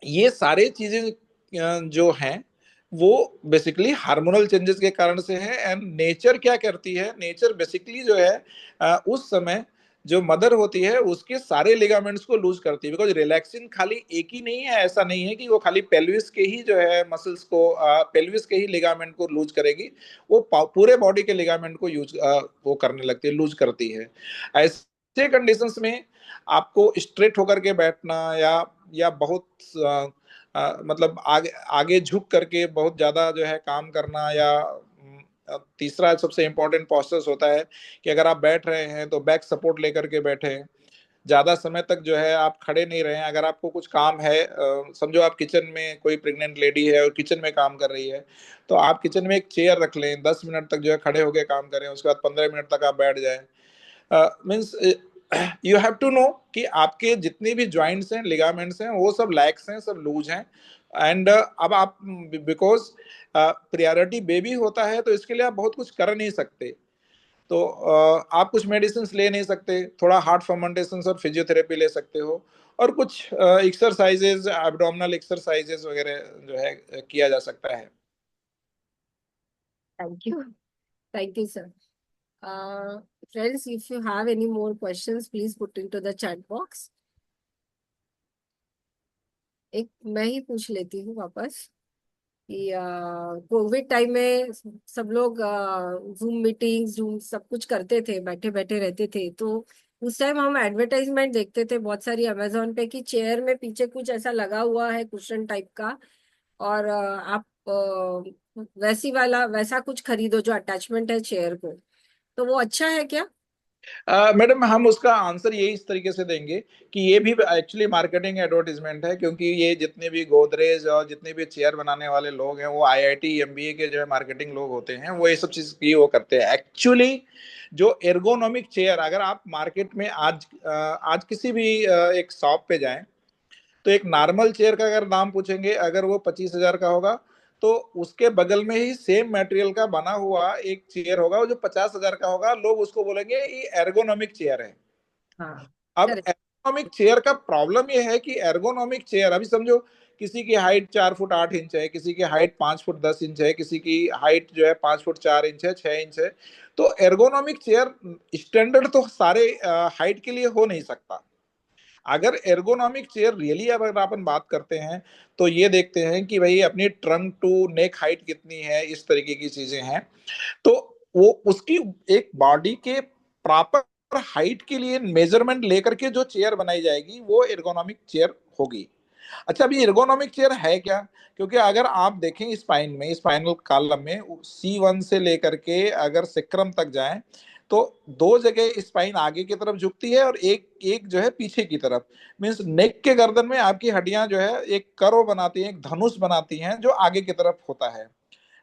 ये सारे चीजें जो हैं वो बेसिकली हार्मोनल चेंजेस के कारण से है। एंड नेचर क्या करती है, नेचर बेसिकली जो है उस समय जो मदर होती है उसके सारे लिगामेंट्स को लूज करती है, बिकॉज रिलैक्सिन खाली एक ही नहीं है। ऐसा नहीं है कि वो खाली पेल्विस के ही जो है मसल्स को पेल्विस के ही लिगामेंट को लूज करेगी, वो पूरे बॉडी के लिगामेंट को वो करने लगती है, लूज करती है। ऐसे कंडीशंस में आपको स्ट्रेट होकर के बैठना या बहुत मतलब आगे झुक करके बहुत ज्यादा जो है काम करना, या तीसरा सबसे इंपॉर्टेंट पोस्चर्स होता है कि अगर आप बैठ रहे हैं तो बैक सपोर्ट लेकर के बैठे। ज्यादा समय तक जो है आप खड़े नहीं रहे। अगर आपको कुछ काम है, समझो आप किचन में, कोई प्रेग्नेंट लेडी है और किचन में काम कर रही है, तो आप किचन में एक चेयर रख लें, 10 मिनट तक जो है खड़े होकर काम करें, उसके बाद 15 मिनट तक आप बैठ जाएं। Means you have to know कि आपके जितने भी ज्वाइंट्स हैं, लिगामेंट्स हैं, वो सब लैक्स हैं, सब लूज हैं। एंड अब आप बिकॉज प्रायोरिटी बेबी होता है तो इसके लिए आप बहुत कुछ कर नहीं सकते, तो आप कुछ मेडिसिन ले नहीं सकते, थोड़ा हार्ट फर्मेंटेशन और फिजियोथेरेपी ले सकते हो। और कुछ एक्सरसाइजेज, एब्डोमिनल एक्सरसाइजेज वगैरह जो है किया जा सकता है। Thank you, sir. Friends, if you have any more questions, please put into the chat box. एक मैं ही पूछ लेती हूँ वापस कि कोविड टाइम में सब लोग जूम मीटिंग, जूम सब कुछ करते थे, बैठे बैठे रहते थे, तो उस टाइम हम एडवर्टाइजमेंट देखते थे बहुत सारी अमेजोन पे कि चेयर में पीछे कुछ ऐसा लगा हुआ है कुशन टाइप का, और आप वैसा कुछ खरीदो जो अटैचमेंट है चेयर को, तो वो अच्छा है क्या? मैडम, हम उसका आंसर यही इस तरीके से देंगे कि ये भी एक्चुअली मार्केटिंग एडवर्टीजमेंट है, क्योंकि ये जितने भी गोदरेज और जितने भी चेयर बनाने वाले लोग हैं वो आईआईटी एमबीए के जो है मार्केटिंग लोग होते हैं, वो ये सब चीज की वो करते हैं। एक्चुअली जो एर्गोनॉमिक चेयर, अगर आप मार्केट में आज किसी भी एक शॉप पे जाएं तो एक नॉर्मल चेयर का अगर दाम पूछेंगे, अगर वो 25,000 का होगा, तो उसके बगल में ही सेम मटेरियल का बना हुआ एक चेयर होगा वो जो 50,000 का होगा, लोग उसको बोलेंगे ये एर्गोनॉमिक चेयर है। हाँ, अब correct. एर्गोनॉमिक चेयर का प्रॉब्लम ये है कि एर्गोनॉमिक चेयर, अभी समझो किसी की हाइट 4 फुट 8 इंच है, किसी की हाइट 5 फुट 10 इंच है, किसी की हाइट जो है 5 फुट 4 इंच है, 6 इंच है, तो एर्गोनॉमिक चेयर स्टैंडर्ड तो सारे हाइट के लिए हो नहीं सकता। अगर एर्गोनॉमिक चेयर रियली अगर अपन बात करते हैं तो ये देखते हैं कि भाई अपनी ट्रंक टू नेक हाइट कितनी है, इस तरीके की चीजें हैं, तो वो उसकी एक बॉडी के प्रॉपर हाइट के लिए मेजरमेंट लेकर के जो चेयर बनाई जाएगी वो एर्गोनॉमिक चेयर होगी। अच्छा, अभी एर्गोनॉमिक चेयर है क्या? क्योंकि अगर आप देखें स्पाइन में, स्पाइनल कॉलम में C1 से लेकर के अगर सिक्रम तक जाएं तो दो जगह स्पाइन आगे की तरफ झुकती है और एक एक जो है पीछे की तरफ। मींस नेक के गर्दन में आपकी हड्डियां जो है एक कर्व बनाती हैं, एक धनुष बनाती हैं जो आगे की तरफ होता है।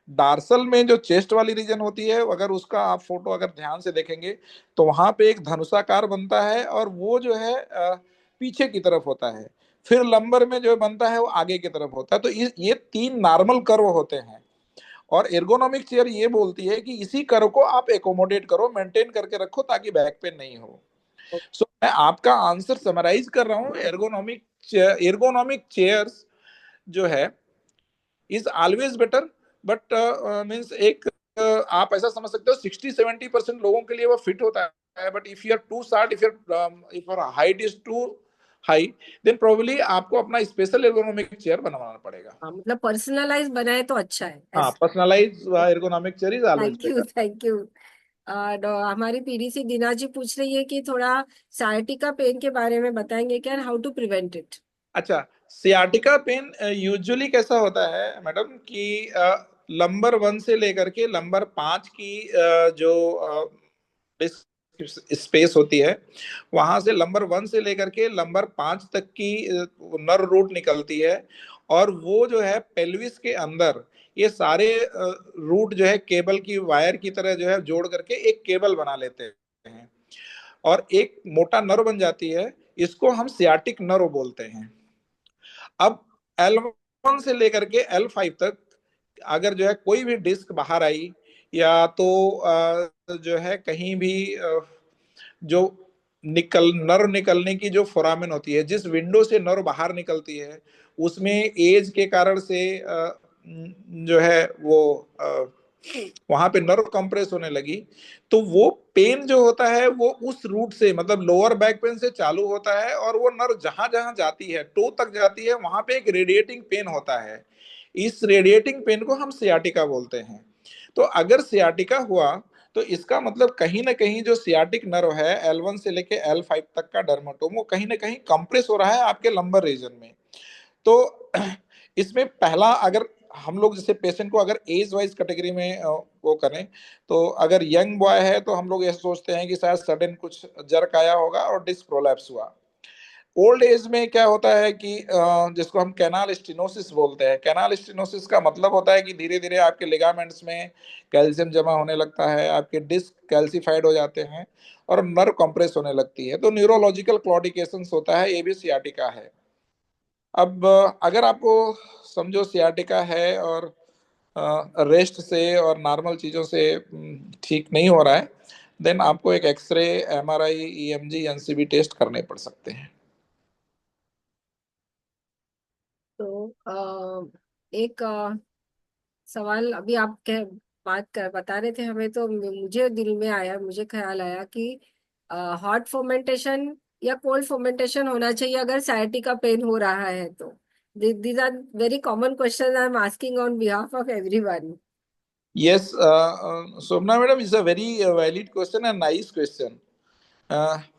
डार्सल में जो चेस्ट वाली रीजन होती है, अगर उसका आप फोटो अगर ध्यान से देखेंगे तो वहां पे एक धनुषाकार बनता है और वो जो है पीछे की तरफ होता है। फिर लंबर में जो बनता है वो आगे की तरफ होता है। तो ये तीन नॉर्मल कर्व होते हैं और एर्गोनॉमिक चेयर ये बोलती है कि इसी कर्व को आप एकोमोडेट करो, मेंटेन करके रखो ताकि बैक पेन नहीं हो। सो मैं आपका आंसर समराइज कर रहा हूँ। एर्गोनॉमिक चेयर्स जो है is always better, but means एक आप ऐसा समझ सकते हो 60-70% लोगों के लिए वो फिट होता है, but if you are too short, if your height is too high, then probably आपको अपना स्पेशल एर्गोनॉमिक चेयर बनवाना पड़ेगा। हाँ, मतलब पर्सनलाइज बनाए तो अच्छा है हाँ, ऐसा। Personalize ergonomic chair is always thank you, better. Thank you. हमारी पीडीसी दीना जी पूछ रही है कि थोड़ा साइटिका पेन के बारे में बताएंगे क्या, हाउ टू प्रिवेंट इट? अच्छा, सियाटिका पेन यूजुअली कैसा होता है मैडम कि लंबर 1 से लेकर के लंबर 5 की जो डिस्क स्पेस होती है, वहां से लंबर 1 से लेकर के लंबर 5 तक की नर्व रूट निकलती है, और वो जो है पेल्विस के अंदर ये सारे रूट जो है केबल की वायर की तरह जो है जोड़ करके एक केबल बना लेते हैं और एक मोटा नर्व बन जाती है। इसको हम सियाटिक नर्व बोलते हैं। अब L1 से लेकर के L5 तक अगर जो है कोई भी डिस्क बाहर आई, या तो जो है कहीं भी जो नर्व निकलने की जो फोरामेन होती है, जिस विंडो से नर्व बाहर निकलती है, उसमें एज के कारण से जो है वो वहां पे नर्व कंप्रेस होने लगी, तो वो पेन जो होता है वो उस रूट से, मतलब लोअर बैक पेन से चालू होता है और वो नर्व जहां जहां जाती है, टो तक जाती है, वहां पे एक रेडिएटिंग पेन होता है। इस रेडिएटिंग पेन को हम सियाटिका बोलते हैं। तो अगर सियाटिका हुआ तो इसका मतलब कहीं ना कहीं जो सियाटिक नर्व है L1 से लेके L5 तक का डर्मेटोम, वो कहीं ना कहीं कंप्रेस हो रहा है आपके लंबर रीजन में। तो इसमें पहला, अगर हम लोग जैसे पेशेंट को अगर एज वाइज कैटेगरी में वो करें, तो अगर यंग बॉय है तो हम लोग ये सोचते हैं कि शायद सडन कुछ जर्क आया होगा और डिस्क प्रोलैप्स हुआ। ओल्ड एज में क्या होता है कि जिसको हम कैनाल स्टेनोसिस बोलते हैं, कैनाल स्टेनोसिस का मतलब होता है कि धीरे धीरे आपके लिगामेंट्स में कैल्शियम जमा होने लगता है, आपके डिस्क कैल्सिफाइड हो जाते हैं और नर्व कंप्रेस होने लगती है, तो न्यूरोलॉजिकल क्लॉडिकेशंस होता है, ये भी सियाटिका है। अब अगर आपको समझो सियाटिका है और रेस्ट से और नॉर्मल चीज़ों से ठीक नहीं हो रहा है, देन आपको एक x ray, MRI, EMG, NCB test करने पड़ सकते हैं। तो एक सवाल अभी आप बता रहे थे हमें, तो मुझे दिल में आया, मुझे ख्याल आया कि हॉट फर्मेंटेशन या कोल्ड फर्मेंटेशन होना चाहिए अगर साइटी का पेन हो रहा है तो? These are very common question I am asking on behalf of everyone. Yes, Somna madam, is a very valid question and nice question.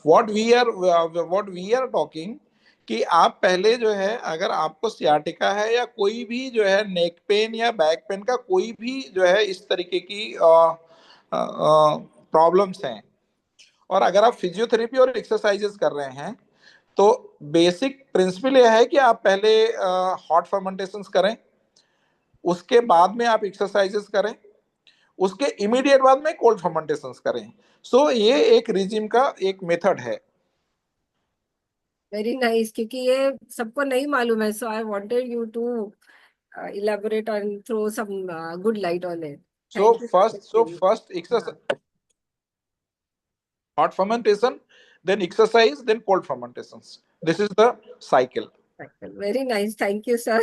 What we are talking कि आप पहले जो है, अगर आपको सियाटिका है या कोई भी जो है नेक पेन या बैक पेन का कोई भी जो है इस तरीके की प्रॉब्लम्स हैं, और अगर आप फिजियोथेरेपी और एक्सरसाइजेस कर रहे हैं, तो बेसिक प्रिंसिपल यह है कि आप पहले हॉट फर्मेंटेशंस करें, उसके बाद में आप एक्सरसाइजेस करें, उसके इमीडिएट बाद में कोल्ड फर्मेंटेशंस करें. सो ये एक रिजिम का एक मेथड है. वेरी नाइस, क्योंकि ये सबको नहीं मालूम है, so I wanted you to elaborate and throw some good light on it. So Thank you. first exercise, hot fermentation, then exercise, then cold fermentations. This is the cycle. Very nice. Thank you, sir.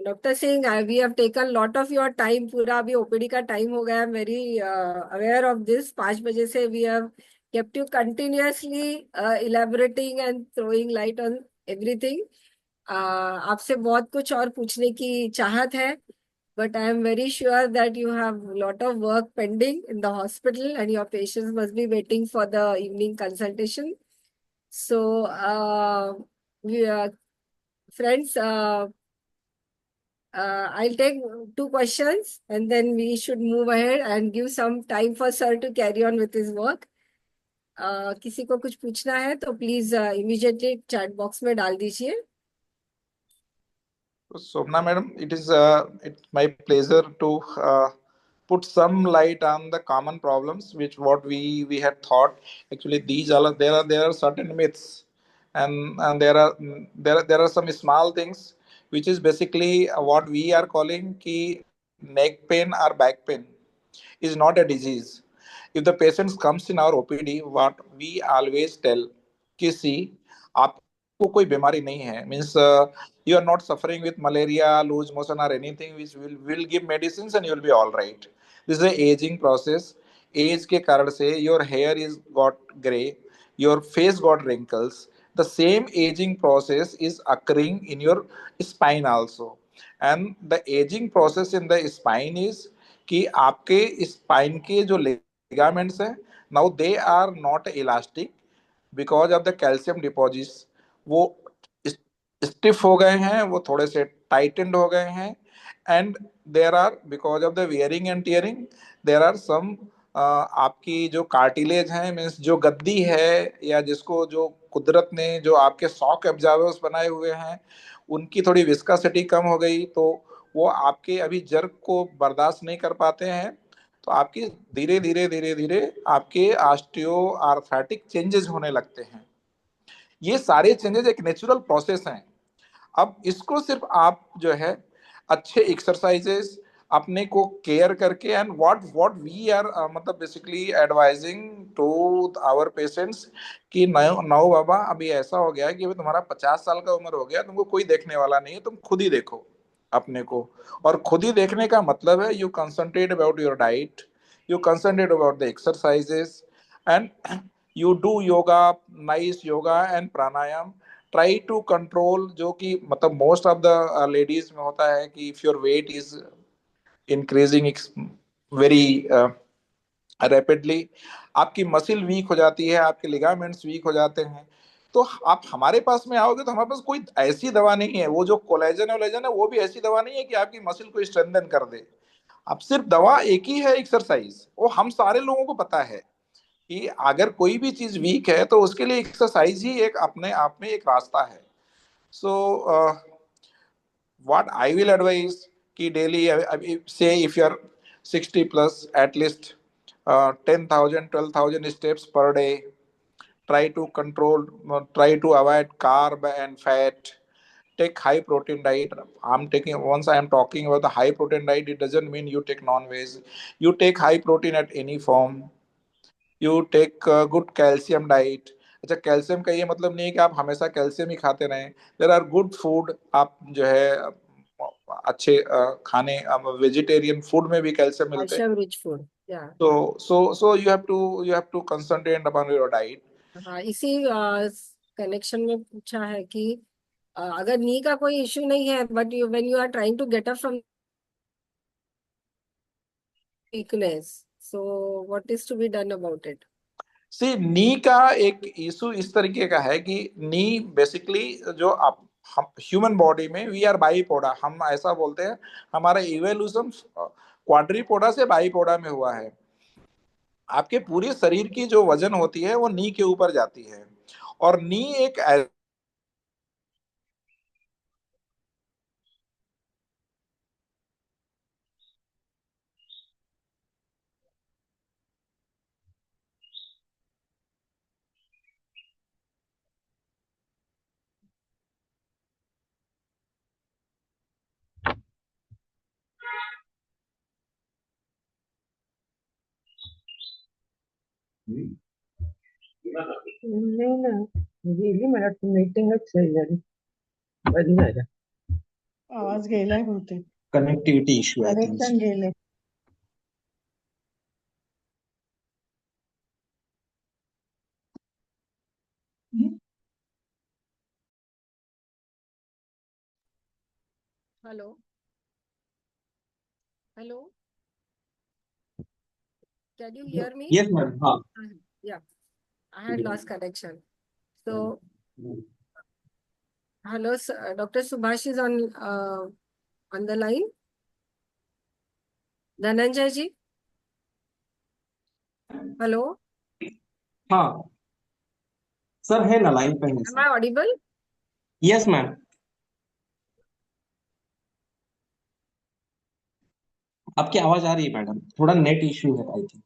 Dr. Singh, we have taken lot of your time. पूरा अभी ओपीडी का टाइम हो गया. I'm very aware of this. 5 बजे से we have kept you continuously elaborating and throwing light on everything. आपसे बहुत कुछ और पूछने की चाहत है, but I am very sure that you have lot of work pending in the hospital and your patients must be waiting for the evening consultation. So, friends, I'll take 2 questions and then we should move ahead and give some time for sir to carry on with his work. किसी को कुछ पूछना है तो प्लीज इमीडिएटली चैट बॉक्स में डाल दीजिए. Somna madam, it's my pleasure to put some light on the common problems which what we had thought. Actually, these are there are certain myths, and there are some small things which is basically what we are calling ki neck pain or back pain is not a disease. If the patient comes in our OPD, what we always tell कि see, आपको कोई बीमारी नहीं है, means you are not suffering with malaria, loose motion or anything, which will give medicines and you will be all right. This is a aging process. Age के कारण से your hair is got gray, your face got wrinkles. The same aging process is occurring in your spine also, and the aging process in the spine is कि आपके स्पाइन के जो लिगामेंट्स हैं, now they are not elastic because of the calcium deposits. वो स्टिफ हो गए हैं, वो थोड़े से टाइटेंड हो गए हैं, and there are because of the wearing and tearing there are some आपकी जो कार्टिलेज है, मीन्स जो गद्दी है या जिसको जो कुदरत ने जो आपके शॉक एब्जॉर्बर्स बनाए हुए हैं, उनकी थोड़ी विस्कोसिटी कम हो गई, तो वो आपके अभी जर्क को बर्दाश्त नहीं कर पाते हैं, तो आपकी धीरे धीरे धीरे धीरे आपके ऑस्टियो आर्थराइटिक चेंजेस होने लगते हैं. ये सारे चेंजेस एक नेचुरल प्रोसेस हैं. अब इसको सिर्फ आप जो है अच्छे एक्सरसाइजेस अपने को केयर करके, एंड व्हाट वी आर मतलब basically advising to our patients कि नौ नौ बाबा अभी ऐसा हो गया है कि तुम्हारा 50 साल का उम्र हो गया, तुमको कोई देखने वाला नहीं है, तुम खुद ही देखो अपने को. और खुद ही देखने का मतलब है you concentrate about your diet, you concentrate about the exercises, and you do yoga, nice yoga and pranayama. Try to control, जो कि मतलब मोस्ट ऑफ द लेडीज में होता है कि if your weight is increasing very rapidly, आपकी मसिल वीक हो जाती है, आपके लिगामेंट्स वीक हो जाते हैं, तो आप हमारे पास में आओगे तो हमारे पास कोई ऐसी दवा नहीं है. वो जो कोलेजन है वो भी ऐसी दवा नहीं है कि आपकी मसिल को स्ट्रेंथन कर दे. अब सिर्फ दवा एक ही है, एक्सरसाइज. वो हम सारे लोगों को पता है कि अगर कोई भी चीज वीक है तो उसके लिए एक्सरसाइज ही एक अपने आप में एक रास्ता है. सो what I will advise कि daily say if you are 60 plus, at least 10,000 12,000 steps per day. Try to control, try to avoid carb and fat. Take high protein diet. Once I am talking about the high protein diet, it doesn't mean you take non-veg. You take high protein at any form. You take good calcium diet. अच्छा, कैल्शियम का ये मतलब नहीं है कि आप हमेशा कैल्शियम ही खाते रहें। देयर आर गुड फूड, आप जो है अच्छे खाने, वेजिटेरियन फूड में भी कैल्शियम मिलते हैं। Calcium rich food. Yeah. So you have to concentrate upon your diet. हाँ, इसी कनेक्शन में पूछा है कि अगर नी का कोई इश्यू नहीं है, but when you are trying to get up from weakness, so what is to be done about it? See, knee का एक इशू इस तरीके का है कि नी बेसिकली जो आप हम ह्यूमन बॉडी में वी आर बाईपोडा, हम ऐसा बोलते हैं, हमारा इवोल्यूशन क्वाड्रीपोडा से बाईपोडा में हुआ है। आपके पूरे शरीर की जो वजन होती है वो नी के ऊपर जाती है, और नी एक नाही ना, गेली मला मीटिंगच झाली, बंद झालं. आवाज गेलाय बहुतेक. कनेक्टिविटी इश्यू आहे कनेक्शन गेले. Hello hello, can you hear me? Yes ma'am. हाँ. Yeah, I had lost connection. So hello, Dr. Subhash is on the line. Dhananjay ji, hello, हाँ सर, है ना लाइन पे है am sir. I audible? Yes ma'am. आपकी आवाज आ रही है मैडम, थोड़ा नेट इश्यू है I think.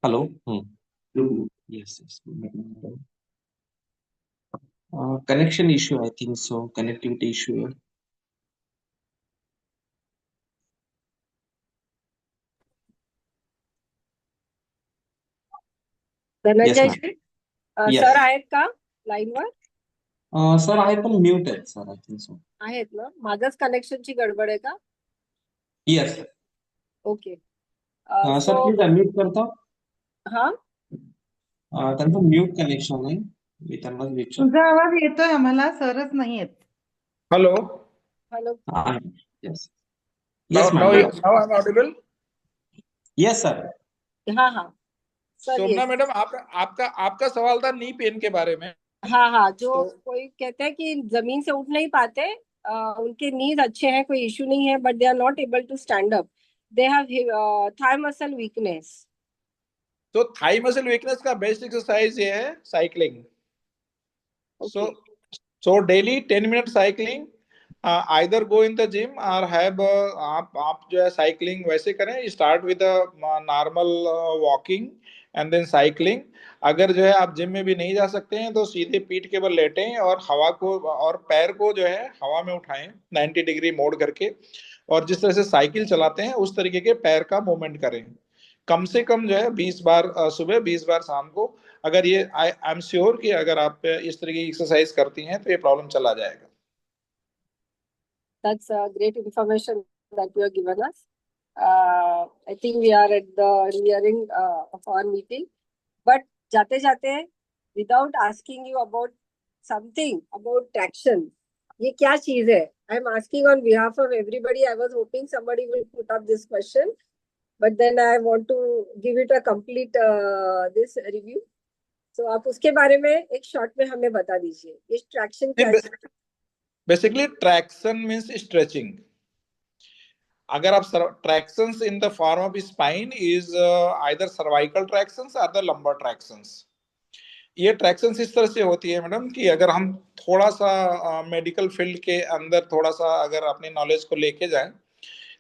Hello. Yes yes. Connection issue I think so, connectivity issue है. Yes Dhananjay ma'am. जी, येस सर आहेत का लाईनवर? सर आहेत पण म्यूट आहेत सर आय थिंक सो. आहेत ना, माझंच कनेक्शनची गडबड आहे का? Yes. Okay. Sir so please unmute करता. हा, त्यांचं म्यूट कनेक्शन आहे, मी त्यांना विचार. तुझा आवाज येतोय आम्हाला, सरच नाही येत. Hello. Hello. Yes. Now, yes now, ma'am. now I'm audible. Yes sir. हाँ हाँ सर, सोमना ये मैडम, आपका आपका सवाल था नी पेन के बारे में. हाँ हाँ, जो तो कोई कहते हैं कि जमीन से उठ नहीं पाते, उनके नीज अच्छे हैं, कोई इश्यू नहीं है, but they are not able to stand up, they have thigh muscle weakness. तो थाई मसल वीकनेस का बेस्ट एक्सरसाइज ये है cycling. So, okay. so daily 10 minute cycling, either go in the gym or have आप जो है साइकिलिंग वैसे करें, start with normal walking and then cycling. अगर जो है आप जिम में भी नहीं जा सकते हैं तो सीधे पीठ के बल लेटें और हवा को और पैर को जो है हवा में उठाएं 90 डिग्री मोड़ करके, और जिस तरह से साइकिल चलाते हैं उस तरीके के पैर का मूवमेंट करें. कम से कम जो है 20 बार सुबह, 20 बार शाम को. अगर ये आई एम श्योर कि अगर आप इस तरह की एक्सरसाइज करती हैं तो ये प्रॉब्लम चला जाएगा. That's a great information that you have given us. I think we are at the nearing of our meeting, but जाते जाते, without asking you about something about traction, ये क्या चीज है? I'm asking on behalf of everybody. I was hoping somebody will put up this question, but then I want to give it a complete this review. So आप उसके बारे में एक शॉर्ट में हमें बता दीजिए, ये ट्रैक्शन क्या है? Basically traction means stretching. अगर आप tractions in the form of spine is either cervical tractions और द लंबर ट्रैक्शंस. ये ट्रैक्शंस इस तरह से होती है मैडम कि अगर हम थोड़ा सा मेडिकल फील्ड के अंदर थोड़ा सा अगर अपनी नॉलेज को लेके जाएं,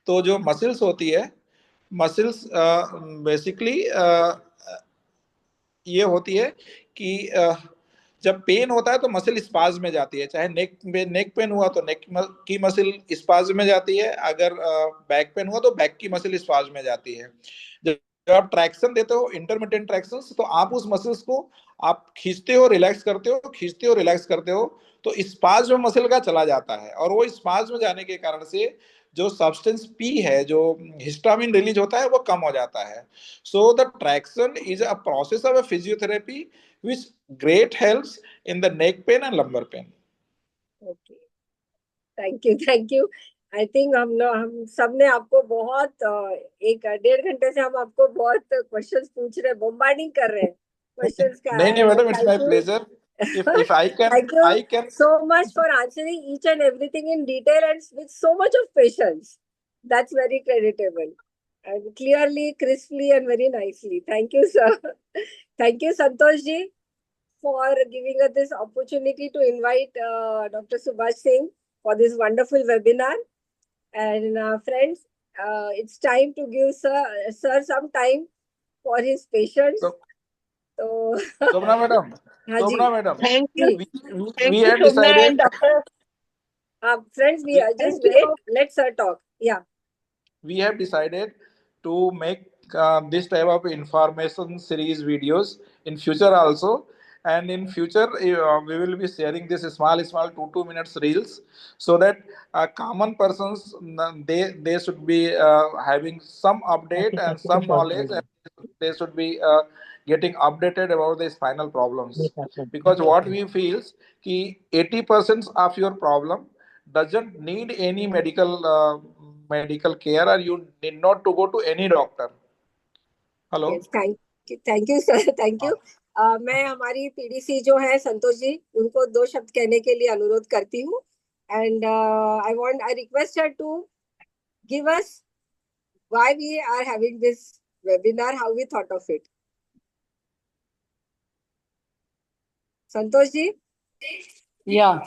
तो जो मसल्स होती है, मसल्स बेसिकली ये होती है कि जब पेन होता है तो मसल स्पाज में जाती है, चाहे नेक पेन हुआ तो नेक की मसल स्पाज में जाती है, अगर बैक पेन हुआ तो बैक की मसल स्पाज में जाती है। जब आप ट्रैक्शन देते हो, इंटरमिटेंट ट्रैक्शन, तो आप उस मसल्स को आप खींचते हो, रिलैक्स करते हो, खींचते हो, रिलैक्स करते हो, तो स्पाज में मसल का चला जाता है, और वो स्पाज में जाने के कारण से जो सब्सटेंस पी है, जो हिस्टामिन रिलीज होता है, वो कम हो जाता है। So the traction is a process of a physiotherapy which great helps in the neck pain and lumbar pain. Okay, thank you. I think हम सब ने आपको बहुत 1-1.5 घंटे से हम आपको बहुत क्वेश्चंस पूछ रहे हैं, बॉम्बार्डिंग कर रहे हैं क्वेश्चंस का। नहीं नहीं madam, it's my thank you, pleasure. if I can thank you I can so much for answering each and everything in detail and with so much of patience. That's very creditable and clearly, crisply, and very nicely. Thank you, sir. Thank you, Santosh ji, for giving us this opportunity to invite Dr. Subhash Singh for this wonderful webinar. And friends, it's time to give sir some time for his patience. so, So, Shobna madam, हाँ जी, Shobna madam, Thank ji, you. we Thank you, had Shobna decided and Dr. friends, we we, just Thank you. wait. Let sir talk. Yeah. we have decided to make this type of information series videos in future also, and in future we will be sharing this small 2 minutes reels, so that common persons, they should be having some update and some knowledge, and they should be getting updated about the spinal problems. Because what we feel is कि 80% of your problem doesn't need any medical care, or you need not to go to any doctor. Hello. Yes, thank you sir, thank you. मैं हमारी पीडीसी जो है संतोष जी, उनको 2 शब्द कहने के लिए अनुरोध करती हूँ। And I request her to give us why we are having this webinar, how we thought of it. Santosh ji. Yeah.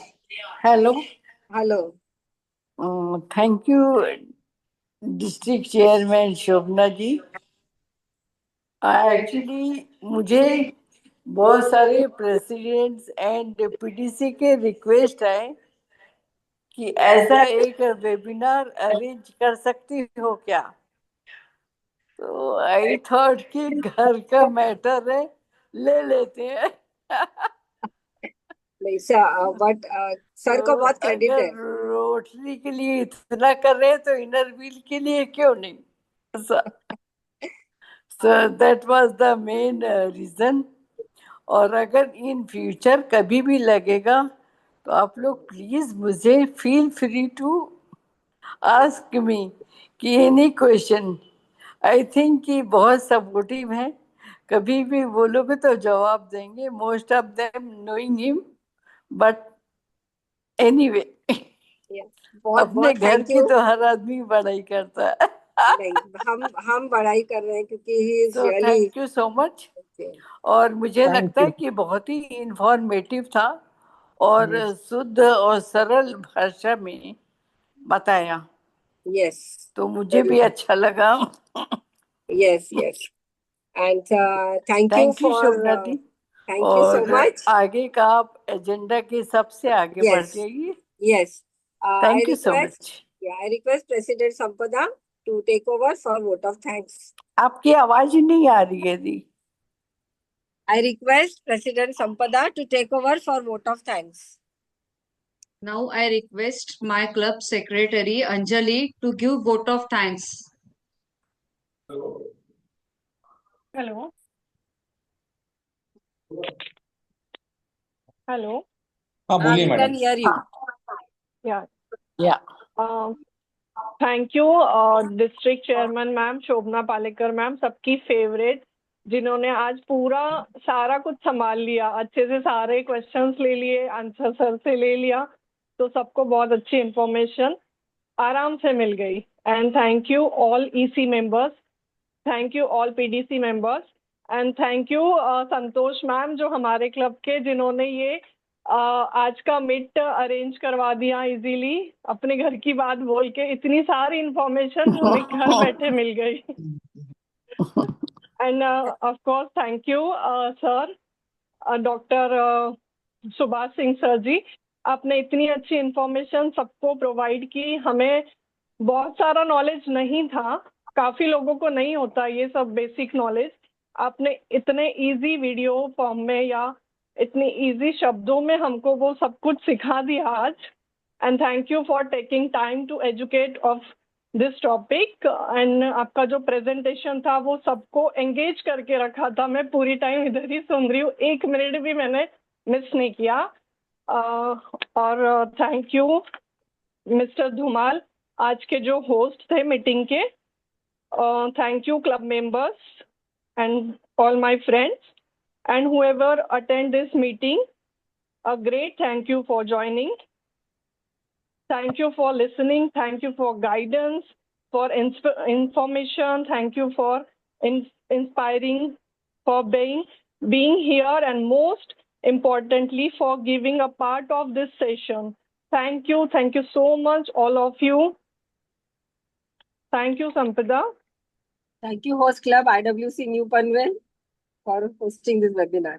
Hello. Hello. Thank you, District Chairman Shobna ji. Actually, मुझे बहुत सारे प्रेसिडेंट्स एंड पीडीसी के रिक्वेस्ट है कि ऐसा एक वेबिनार अरेंज कर सकती हो क्या? तो आई थॉट कि घर का मैटर है, ले लेते हैं। नहीं सर, बट सर को बहुत क्रेडिट है। अगर रोटरी के लिए इतना कर रहे हैं तो इनर व्हील के लिए क्यों नहीं? So that was the main reason. और अगर इन फ्यूचर कभी भी लगेगा तो आप लोग प्लीज मुझे feel free to ask me कि एनी क्वेश्चन। आई थिंक कि बहुत सपोर्टिव है, कभी भी बोलोगे तो जवाब देंगे। Most of them knowing him, but anyway अपने घर की तो हर आदमी बड़ाई करता है। नहीं, हम बड़ाई कर रहे हैं क्योंकि he is So really. thank you so much. और मुझे लगता है कि बहुत ही इंफॉर्मेटिव था और शुद्ध और सरल भाषा में बताया। यस, तो मुझे भी अच्छा लगा। Yes yes, and thank you thank you for, Shobhana the. Thank you so और मच। आगे का आप एजेंडा के सबसे आगे बढ़ Yes. जाइए। Yes, I thank you so request, much. I request President Sampada to take over for vote of thanks. आपकी आवाज ही नहीं आ रही है दी। I request President Sampada to take over for vote of thanks. Now I request my club secretary Anjali to give vote of thanks. Hello. Hello. हाँ बोलिए We madam. can hear you. Yeah. या thank you district chairman ma'am, Shobhana Palekar ma'am, सबकी फेवरेट, जिन्होंने आज पूरा सारा कुछ संभाल लिया, अच्छे से सारे क्वेश्चंस ले लिए, आंसर सर से ले लिया, तो सबको बहुत अच्छी इंफॉर्मेशन आराम से मिल गई। And thank you all EC members, thank you all PDC members, and thank you Santosh ma'am जो हमारे क्लब के, जिन्होंने ये आज का मिट अरेंज करवा दिया इजीली, अपने घर की बात बोल के, इतनी सारी इंफॉर्मेशन जो हमें घर बैठे मिल गई। And of course, thank you, sir, Dr. Subhash Singh sir ji, आपने इतनी अच्छी इंफॉर्मेशन सबको प्रोवाइड की. हमें बहुत सारा नॉलेज नहीं था, काफी लोगों को नहीं होता ये सब बेसिक नॉलेज. आपने इतने इजी वीडियो फॉर्म में या इतनी इजी शब्दों में हमको वो सब कुछ सिखा दिया आज. And thank you for taking time to educate of this topic. And आपका जो प्रेजेंटेशन था वो सबको एंगेज करके रखा था. मैं पूरी टाइम इधर ही सुन रही हूँ, 1 मिनट भी मैंने मिस नहीं किया. और थैंक यू मिस्टर धुमाल, आज के जो होस्ट थे मीटिंग के. Thank you club members and all my friends and whoever attend this meeting. A great thank you for joining. Thank you for listening. Thank you for guidance, for information. Thank you for inspiring, for being here, and most importantly for giving a part of this session. Thank you so much, all of you. Thank you, Sampada. Thank you, Host Club IWC New Panvel, for hosting this webinar.